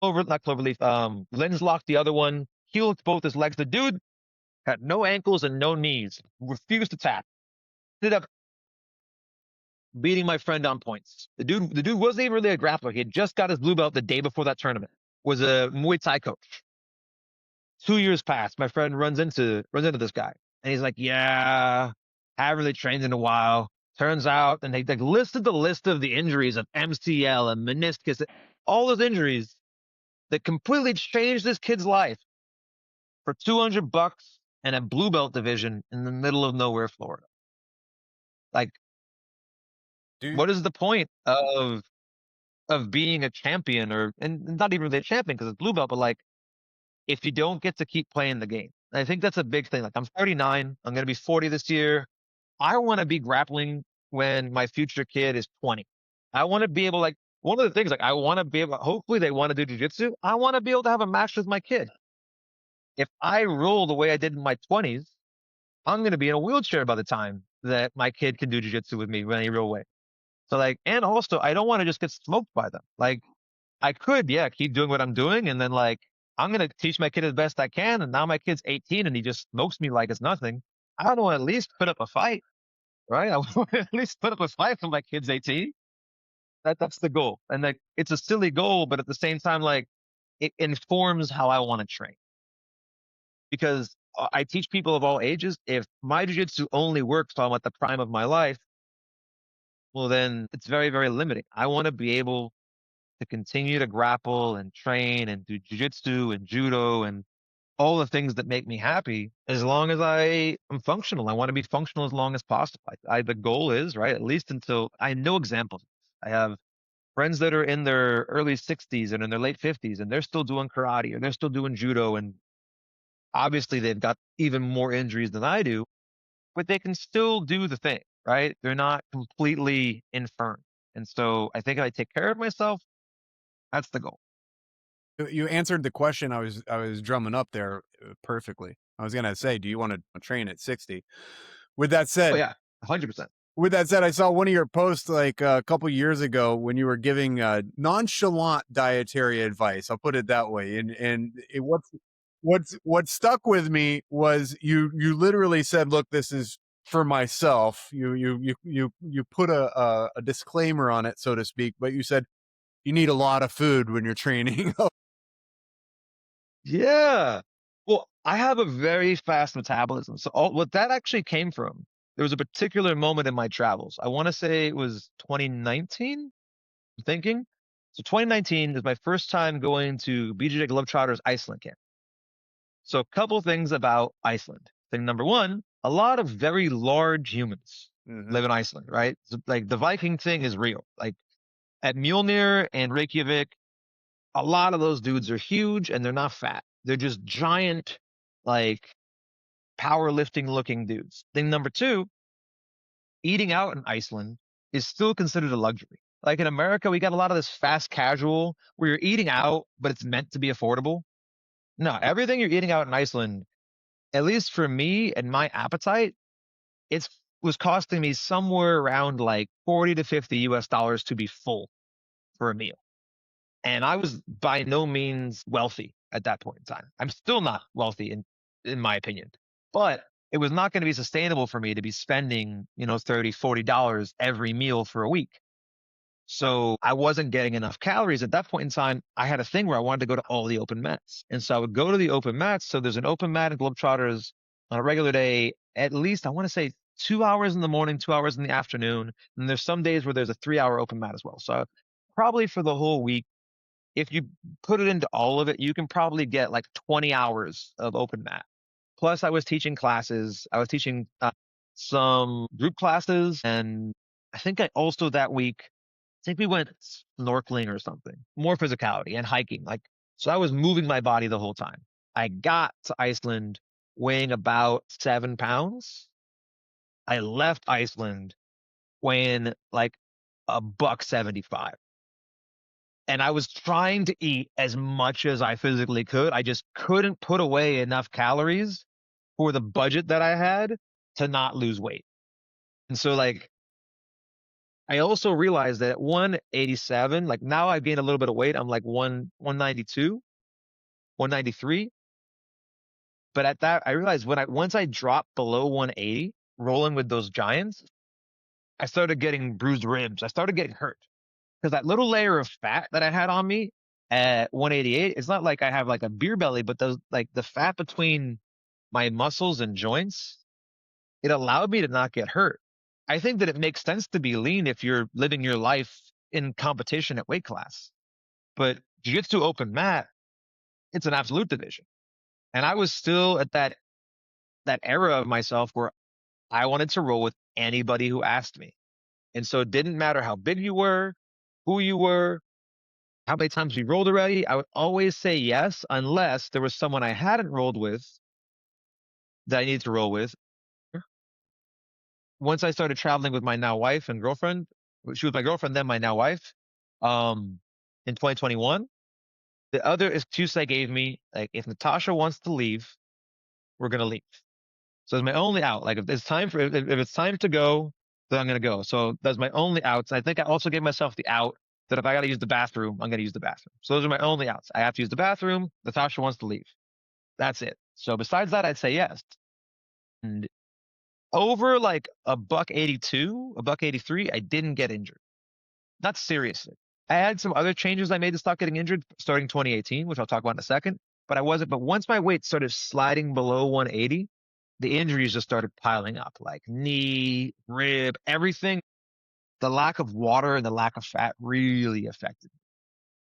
not Cloverleaf. Lens locked the other one. He looked both his legs. The dude had no ankles and no knees. Refused to tap. Ended up beating my friend on points. The dude wasn't even really a grappler. He had just got his blue belt the day before that tournament. Was a Muay Thai coach. 2 years passed. My friend runs into this guy, and he's like, "Yeah, haven't really trained in a while." Turns out, and they like listed the list of the injuries of MCL and meniscus, all those injuries that completely changed this kid's life for $200 and a blue belt division in the middle of nowhere, Florida. Like, what is the point of being a champion and not even really a champion because it's blue belt, but like if you don't get to keep playing the game. I think that's a big thing. Like I'm 39, I'm going to be 40 this year. I want to be grappling when my future kid is 20. I want to be able like one of the things like I want to be able hopefully they want to do jiu-jitsu. I want to be able to have a match with my kid. If I roll the way I did in my 20s, I'm going to be in a wheelchair by the time that my kid can do jiu-jitsu with me in any real way. So like, and also I don't want to just get smoked by them. Like I could, yeah, keep doing what I'm doing. And then like, I'm going to teach my kid as best I can. And now my kid's 18 and he just smokes me like it's nothing. I don't want to at least put up a fight, right? I want to at least put up a fight when my kid's 18. That's the goal. And like, it's a silly goal, but at the same time, like it informs how I want to train because I teach people of all ages. If my jiu-jitsu only works while I'm at the prime of my life, well, then it's very, very limiting. I want to be able to continue to grapple and train and do jiu-jitsu and judo and all the things that make me happy as long as I am functional. I want to be functional as long as possible. The goal is, right, at least until I know examples. I have friends that are in their early 60s and in their late 50s, and they're still doing karate or they're still doing judo. And obviously they've got even more injuries than I do, but they can still do the thing, right? They're not completely infirm. And so I think if I take care of myself, that's the goal. You answered the question I was drumming up there perfectly. I was gonna say, do you want to train at 60? With that Oh said, yeah, 100%. I saw one of your posts like a couple years ago when you were giving nonchalant dietary advice. I'll put it that way. What stuck with me was you literally said, "Look, this is for myself." You put a disclaimer on it, so to speak, but you said you need a lot of food when you're training. Yeah. Well, I have a very fast metabolism. So what that actually came from, there was a particular moment in my travels. I want to say it was 2019, I'm thinking. So 2019 is my first time going to BJJ Globetrotters Iceland camp. So a couple things about Iceland. Thing number one, a lot of very large humans. Hmm. live in Iceland, right? So, like the Viking thing is real. Like at Mjolnir and Reykjavik, a lot of those dudes are huge and they're not fat. They're just giant, like powerlifting looking dudes. Thing number two, eating out in Iceland is still considered a luxury. Like in America, we got a lot of this fast casual where you're eating out, but it's meant to be affordable. No, everything you're eating out in Iceland, at least for me and my appetite, it's was costing me somewhere around like 40 to 50 US dollars to be full for a meal. And I was by no means wealthy at that point in time. I'm still not wealthy in my opinion, but it was not going to be sustainable for me to be spending, 30, $40 every meal for a week. So I wasn't getting enough calories at that point in time. I had a thing where I wanted to go to all the open mats. And so I would go to the open mats. So there's an open mat in Globetrotters on a regular day, at least I want to say 2 hours in the morning, 2 hours in the afternoon. And there's some days where there's a 3 hour open mat as well. So probably for the whole week, if you put it into all of it, you can probably get like 20 hours of open mat. Plus, I was teaching classes. I was teaching some group classes, and I think I also that week, I think we went snorkeling or something, more physicality and hiking. Like, so I was moving my body the whole time. I got to Iceland weighing about 7 pounds. I left Iceland weighing like a buck 75. And I was trying to eat as much as I physically could. I just couldn't put away enough calories for the budget that I had to not lose weight. And so like I also realized that at 187, like now I've gained a little bit of weight. I'm like 192, 193. But at that, I realized once I dropped below 180, rolling with those giants, I started getting bruised ribs. I started getting hurt because that little layer of fat that I had on me at 188, it's not like I have like a beer belly, but those like the fat between my muscles and joints, it allowed me to not get hurt. I think that it makes sense to be lean if you're living your life in competition at weight class. But jiu-jitsu open mat, it's an absolute division. And I was still at that era of myself where I wanted to roll with anybody who asked me. And so it didn't matter how big you were, who you were, how many times we rolled already. I would always say yes, unless there was someone I hadn't rolled with that I needed to roll with. Once I started traveling with my now wife and girlfriend, she was my girlfriend, then my now wife, um, in 2021, the other excuse I gave me, like, if Natasha wants to leave, we're going to leave. So it's my only out. Like, if it's time to go, then I'm going to go. So that's my only outs. I think I also gave myself the out that if I got to use the bathroom, I'm going to use the bathroom. So those are my only outs. I have to use the bathroom. Natasha wants to leave. That's it. So besides that, I'd say yes. And over like a buck 82, a buck 83, I didn't get injured. Not seriously. I had some other changes I made to stop getting injured starting 2018, which I'll talk about in a second. But I wasn't. But once my weight started sliding below 180, the injuries just started piling up, like knee, rib, everything. The lack of water and the lack of fat really affected me.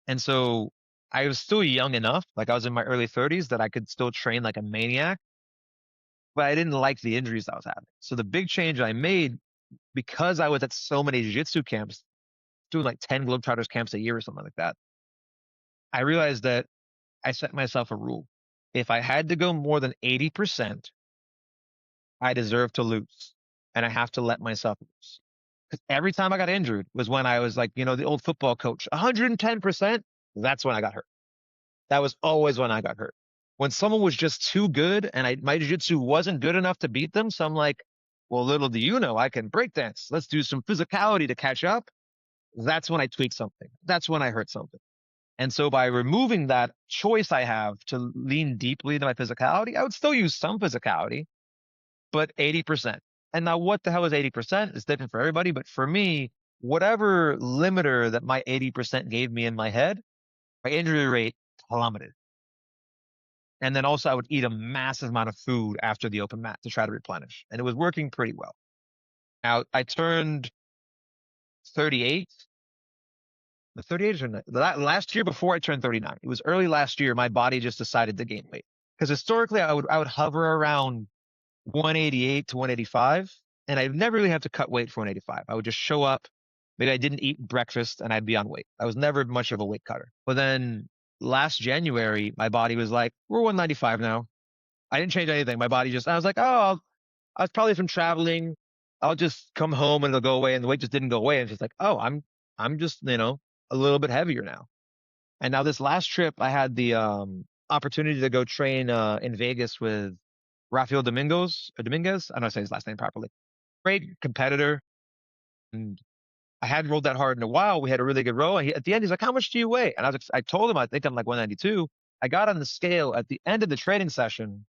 And so I was still young enough, like I was in my early 30s, that I could still train like a maniac, but I didn't like the injuries I was having. So the big change I made, because I was at so many jiu-jitsu camps, doing like 10 Globetrotters camps a year or something like that, I realized that I set myself a rule. If I had to go more than 80%, I deserve to lose. And I have to let myself lose. Because every time I got injured was when I was like, the old football coach, 110%, that's when I got hurt. That was always when I got hurt. When someone was just too good and my jiu-jitsu wasn't good enough to beat them, so I'm like, well, little do you know, I can break dance. Let's do some physicality to catch up. That's when I tweak something. That's when I hurt something. And so by removing that choice I have to lean deeply into my physicality, I would still use some physicality, but 80%. And now what the hell is 80%? It's different for everybody. But for me, whatever limiter that my 80% gave me in my head, my injury rate plummeted. And then also I would eat a massive amount of food after the open mat to try to replenish. And it was working pretty well. Now I turned 38. The 38 or not, last year before I turned 39. It was early last year. My body just decided to gain weight because historically I would hover around 188 to 185. and I never really have to cut weight for 185. I would just show up. Maybe I didn't eat breakfast and I'd be on weight. I was never much of a weight cutter. But then last January, my body was like, we're 195 now. I didn't change anything. My body just, I was like, oh, I was probably from traveling. I'll just come home and it'll go away. And the weight just didn't go away. And it's just like, oh, I'm just, a little bit heavier now. And now this last trip, I had the opportunity to go train in Vegas with Rafael Dominguez. I don't know how to say his last name properly. Great competitor. And I hadn't rolled that hard in a while. We had a really good roll. And at the end, he's like, how much do you weigh? And I told him, I think I'm like 192. I got on the scale at the end of the training session.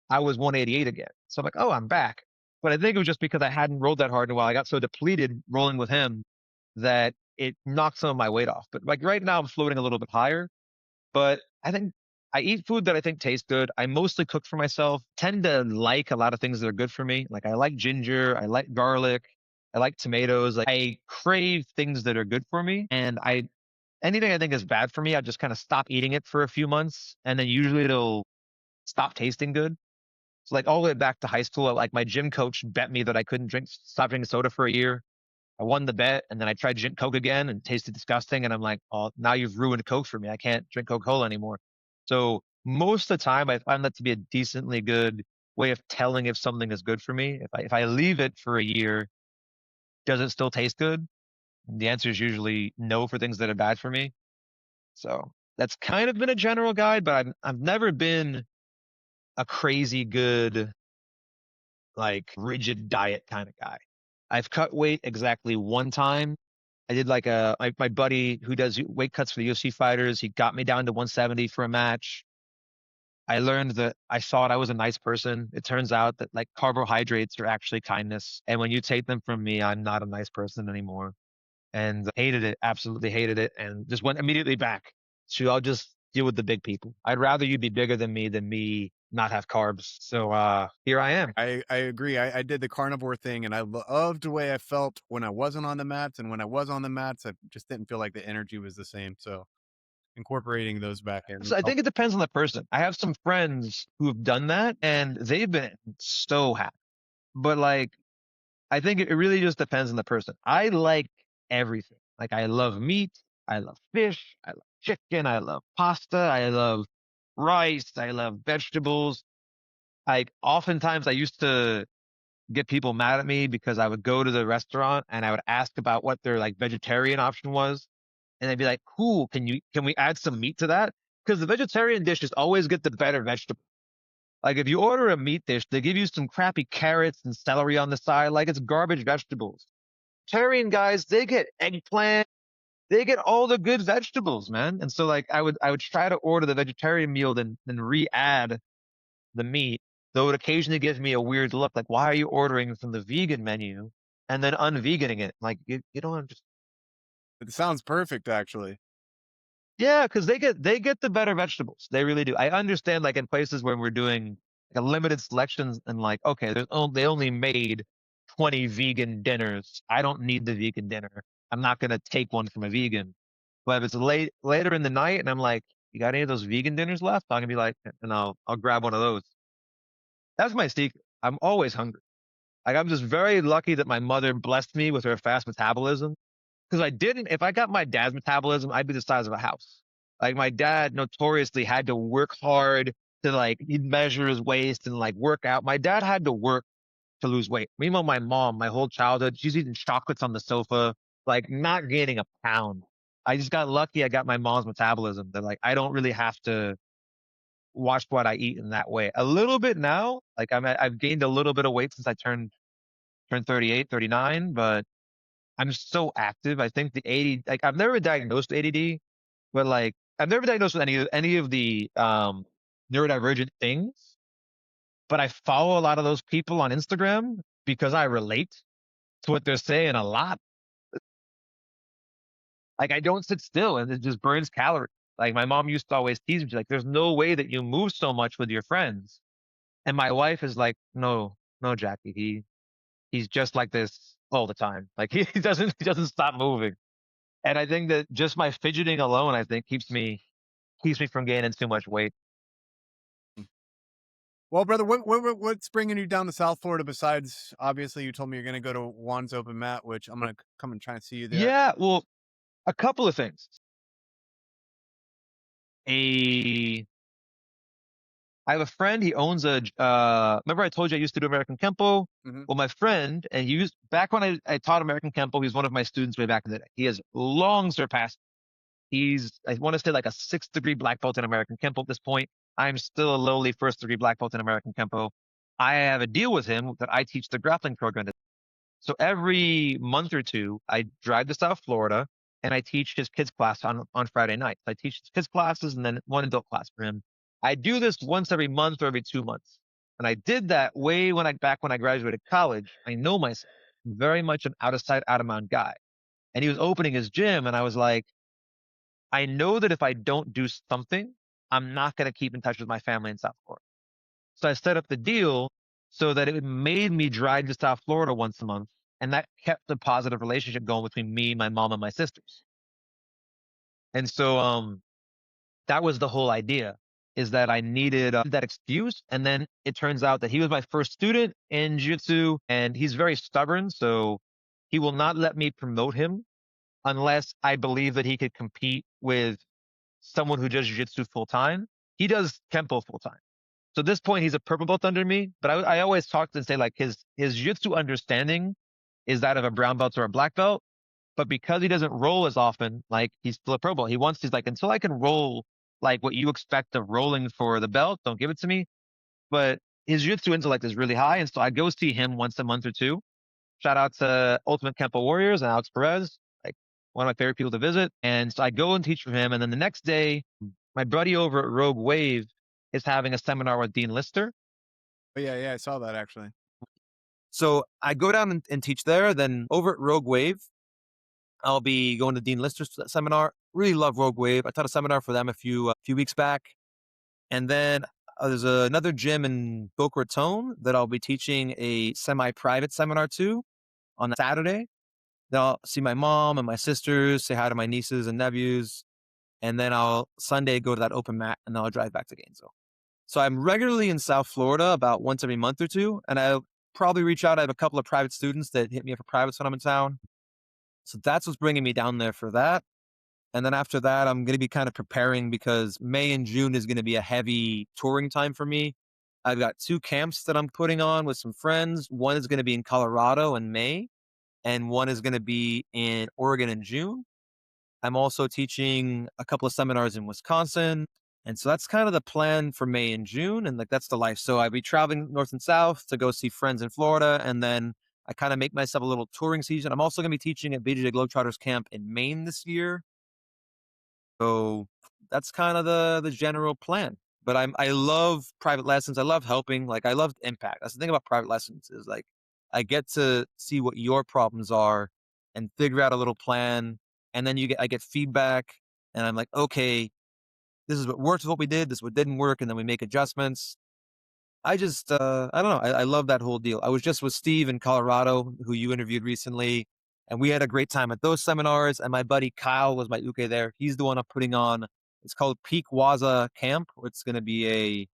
I was 188 again. So I'm like, oh, I'm back. But I think it was just because I hadn't rolled that hard in a while. I got so depleted rolling with him that it knocked some of my weight off. But like right now, I'm floating a little bit higher. But I think I eat food that I think tastes good. I mostly cook for myself. Tend to like a lot of things that are good for me. Like I like ginger, I like garlic, I like tomatoes. Like I crave things that are good for me. And anything I think is bad for me, I just kind of stop eating it for a few months, and then usually it'll stop tasting good. So like all the way back to high school, like my gym coach bet me that I couldn't stop drinking soda for a year. I won the bet, and then I tried to drink Coke again and tasted disgusting. And I'm like, oh, now you've ruined Coke for me. I can't drink Coca-Cola anymore. So most of the time, I find that to be a decently good way of telling if something is good for me. If I leave it for a year, does it still taste good? The answer is usually no for things that are bad for me. So that's kind of been a general guide, but I've never been a crazy good, like rigid diet kind of guy. I've cut weight exactly one time. I did like my buddy who does weight cuts for the UFC fighters. He got me down to 170 for a match. I learned that I thought I was a nice person. It turns out that like carbohydrates are actually kindness. And when you take them from me, I'm not a nice person anymore. And hated it, absolutely hated it, and just went immediately back to I'll just deal with the big people. I'd rather you be bigger than me not have carbs. So here I am. I agree. I did the carnivore thing, and I loved the way I felt when I wasn't on the mats, and when I was on the mats, I just didn't feel like the energy was the same. So incorporating those back in. So I think it depends on the person. I have some friends who have done that and they've been so happy. But like I think it really just depends on the person. I like everything. Like I love meat, I love fish, I love chicken, I love pasta, I love rice, I love vegetables. Like oftentimes I used to get people mad at me because I would go to the restaurant and I would ask about what their like vegetarian option was. And they'd be like, cool, can we add some meat to that? Because the vegetarian dishes always get the better vegetable. Like if you order a meat dish, they give you some crappy carrots and celery on the side, like it's garbage vegetables. Vegetarian guys, they get eggplant, they get all the good vegetables, man. And so like I would try to order the vegetarian meal, then re-add the meat, though it occasionally gives me a weird look, like why are you ordering from the vegan menu and then unveganing it? Like you don't understand. It sounds perfect, actually. Yeah, because they get the better vegetables. They really do. I understand like in places where we're doing like a limited selections and like, okay, they only made 20 vegan dinners. I don't need the vegan dinner. I'm not gonna take one from a vegan. But if it's later in the night and I'm like, you got any of those vegan dinners left? I'm gonna be like, and I'll grab one of those. That's my secret. I'm always hungry. Like I'm just very lucky that my mother blessed me with her fast metabolism. Because if I got my dad's metabolism, I'd be the size of a house. Like my dad notoriously had to work hard to like he'd measure his waist and like work out. My dad had to work to lose weight. Meanwhile, my mom, my whole childhood, she's eating chocolates on the sofa, like not gaining a pound. I just got lucky. I got my mom's metabolism that like I don't really have to watch what I eat in that way. A little bit now, like I've gained a little bit of weight since I turned 38, 39, but I'm so active. I think the 80, like I've never been diagnosed with ADD, but like I've never been diagnosed with any of the neurodivergent things. But I follow a lot of those people on Instagram because I relate to what they're saying a lot. Like I don't sit still and it just burns calories. Like my mom used to always tease me, she's like, "There's no way that you move so much with your friends." And my wife is like, "No, no, Jackie, he's just like this all the time. Like he doesn't stop moving." And I think that just my fidgeting alone, I think keeps me from gaining too much weight. Well, brother, what's bringing you down to South Florida besides obviously you told me you're going to go to Juan's Open Mat, which I'm going to come and try and see you there. Yeah, well, a couple of things. A I have a friend, he owns remember I told you I used to do American Kempo? Hmm. Well, my friend, and he used back when I taught American Kempo, he was one of my students way back in the day. He has long surpassed. I want to say like a 6th degree black belt in American Kempo at this point. I'm still a lowly 1st-degree black belt in American Kempo. I have a deal with him that I teach the grappling program. So every month or two, I drive to South Florida and I teach his kids class on Friday nights. I teach his kids classes and then one adult class for him. I do this once every month or every 2 months. And I did that way back when I graduated college. I know myself. I'm very much an out of sight, out of mind guy. And he was opening his gym and I was like, I know that if I don't do something, I'm not going to keep in touch with my family in South Florida. So I set up the deal so that it made me drive to South Florida once a month. And that kept the positive relationship going between me, my mom, and my sisters. And so that was the whole idea, is that I needed that excuse. And then it turns out that he was my first student in jiu-jitsu and he's very stubborn. So he will not let me promote him unless I believe that he could compete with someone who does jiu-jitsu full time. He does Kempo full time. So at this point, he's a purple belt under me, but I always talk and say like his jiu-jitsu understanding is that of a brown belt or a black belt. But because he doesn't roll as often, like he's still a pro belt. He's like, until I can roll like what you expect of rolling for the belt, don't give it to me. But his jiu-jitsu intellect is really high. And so I go see him once a month or two. Shout out to Ultimate Kempo Warriors and Alex Perez, like one of my favorite people to visit. And so I go and teach for him. And then the next day, my buddy over at Rogue Wave is having a seminar with Dean Lister. But yeah, I saw that actually. So I go down and teach there. Then over at Rogue Wave, I'll be going to Dean Lister's seminar. Really love Rogue Wave. I taught a seminar for them a few weeks back. And then there's another gym in Boca Raton that I'll be teaching a semi-private seminar to on Saturday. Then I'll see my mom and my sisters, say hi to my nieces and nephews. And then I'll Sunday go to that open mat and then I'll drive back to Gainesville. So I'm regularly in South Florida about once every month or two. And I'll probably reach out. I have a couple of private students that hit me up for privates when I'm in town. So that's what's bringing me down there for that. And then after that, I'm going to be kind of preparing because May and June is going to be a heavy touring time for me. I've got 2 camps that I'm putting on with some friends. One is going to be in Colorado in May, and one is going to be in Oregon in June. I'm also teaching a couple of seminars in Wisconsin. And so that's kind of the plan for May and June. And like, that's the life. So I'll be traveling north and south to go see friends in Florida. And then I kind of make myself a little touring season. I'm also going to be teaching at BJJ Globetrotters camp in Maine this year. So that's kind of the general plan. But I love private lessons. I love helping. Like I love impact. That's the thing about private lessons is like I get to see what your problems are and figure out a little plan. And then I get feedback and I'm like, okay, this is what worked with what we did, this is what didn't work, and then we make adjustments. I just I don't know. I love that whole deal. I was just with Steve in Colorado, who you interviewed recently, and we had a great time at those seminars. And my buddy Kyle was my uke there. He's the one I'm putting on. It's called Peak Waza Camp. It's going to be a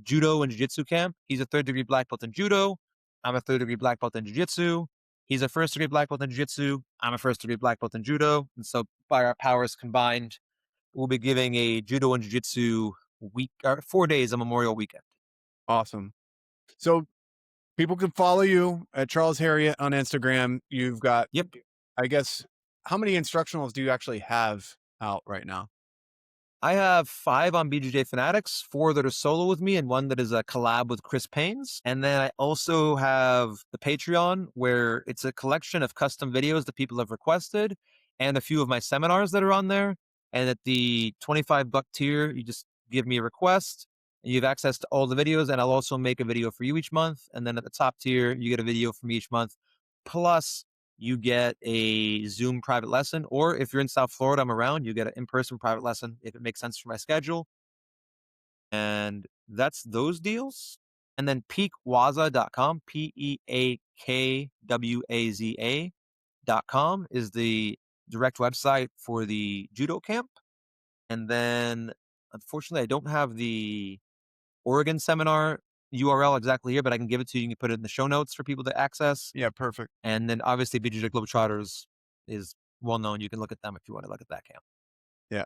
judo and jiu-jitsu camp. He's a 3rd-degree black belt in judo. I'm a 3rd-degree black belt in jiu-jitsu. He's a 1st-degree black belt in jiu-jitsu. I'm a 1st-degree black belt in judo. And so by our powers combined, we'll be giving a judo and jiu-jitsu week or 4 days of Memorial Weekend. Awesome. So people can follow you at Charles Harriott on Instagram. You've got, Yep. I guess, how many instructionals do you actually have out right now? I have 5 on BJJ Fanatics, 4 that are solo with me, and 1 that is a collab with Chris Paynes. And then I also have the Patreon, where it's a collection of custom videos that people have requested, and a few of my seminars that are on there. And at the $25 tier, you just give me a request, and you have access to all the videos, and I'll also make a video for you each month. And then at the top tier, you get a video from me each month. Plus, you get a Zoom private lesson, or if you're in South Florida, I'm around, you get an in-person private lesson if it makes sense for my schedule. And that's those deals. And then peakwaza.com, peakwaza.com is the direct website for the judo camp. And then unfortunately, I don't have the Oregon seminar URL exactly here, but I can give it to you. You can put it in the show notes for people to access. Yeah, perfect. And then obviously BJJ Globetrotters is well known. You can look at them if you want to look at that camp. Yeah,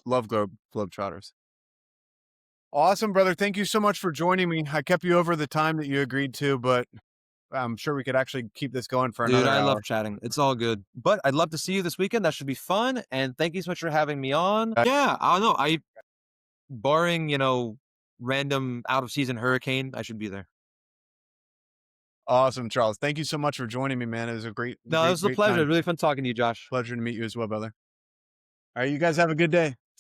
love Globetrotters. Awesome, brother. Thank you so much for joining me. I kept you over the time that you agreed to, but I'm sure we could actually keep this going for Dude, another I hour. love chatting. It's all good. But I'd love to see you this weekend. That should be fun. And thank you so much for having me on. Yeah, I don't know. Barring, random out of season hurricane, I should be there. Awesome, Charles. Thank you so much for joining me, man. It was a No, it was a pleasure. time. Really fun talking to you, Josh. Pleasure to meet you as well, brother. All right, you guys have a good day.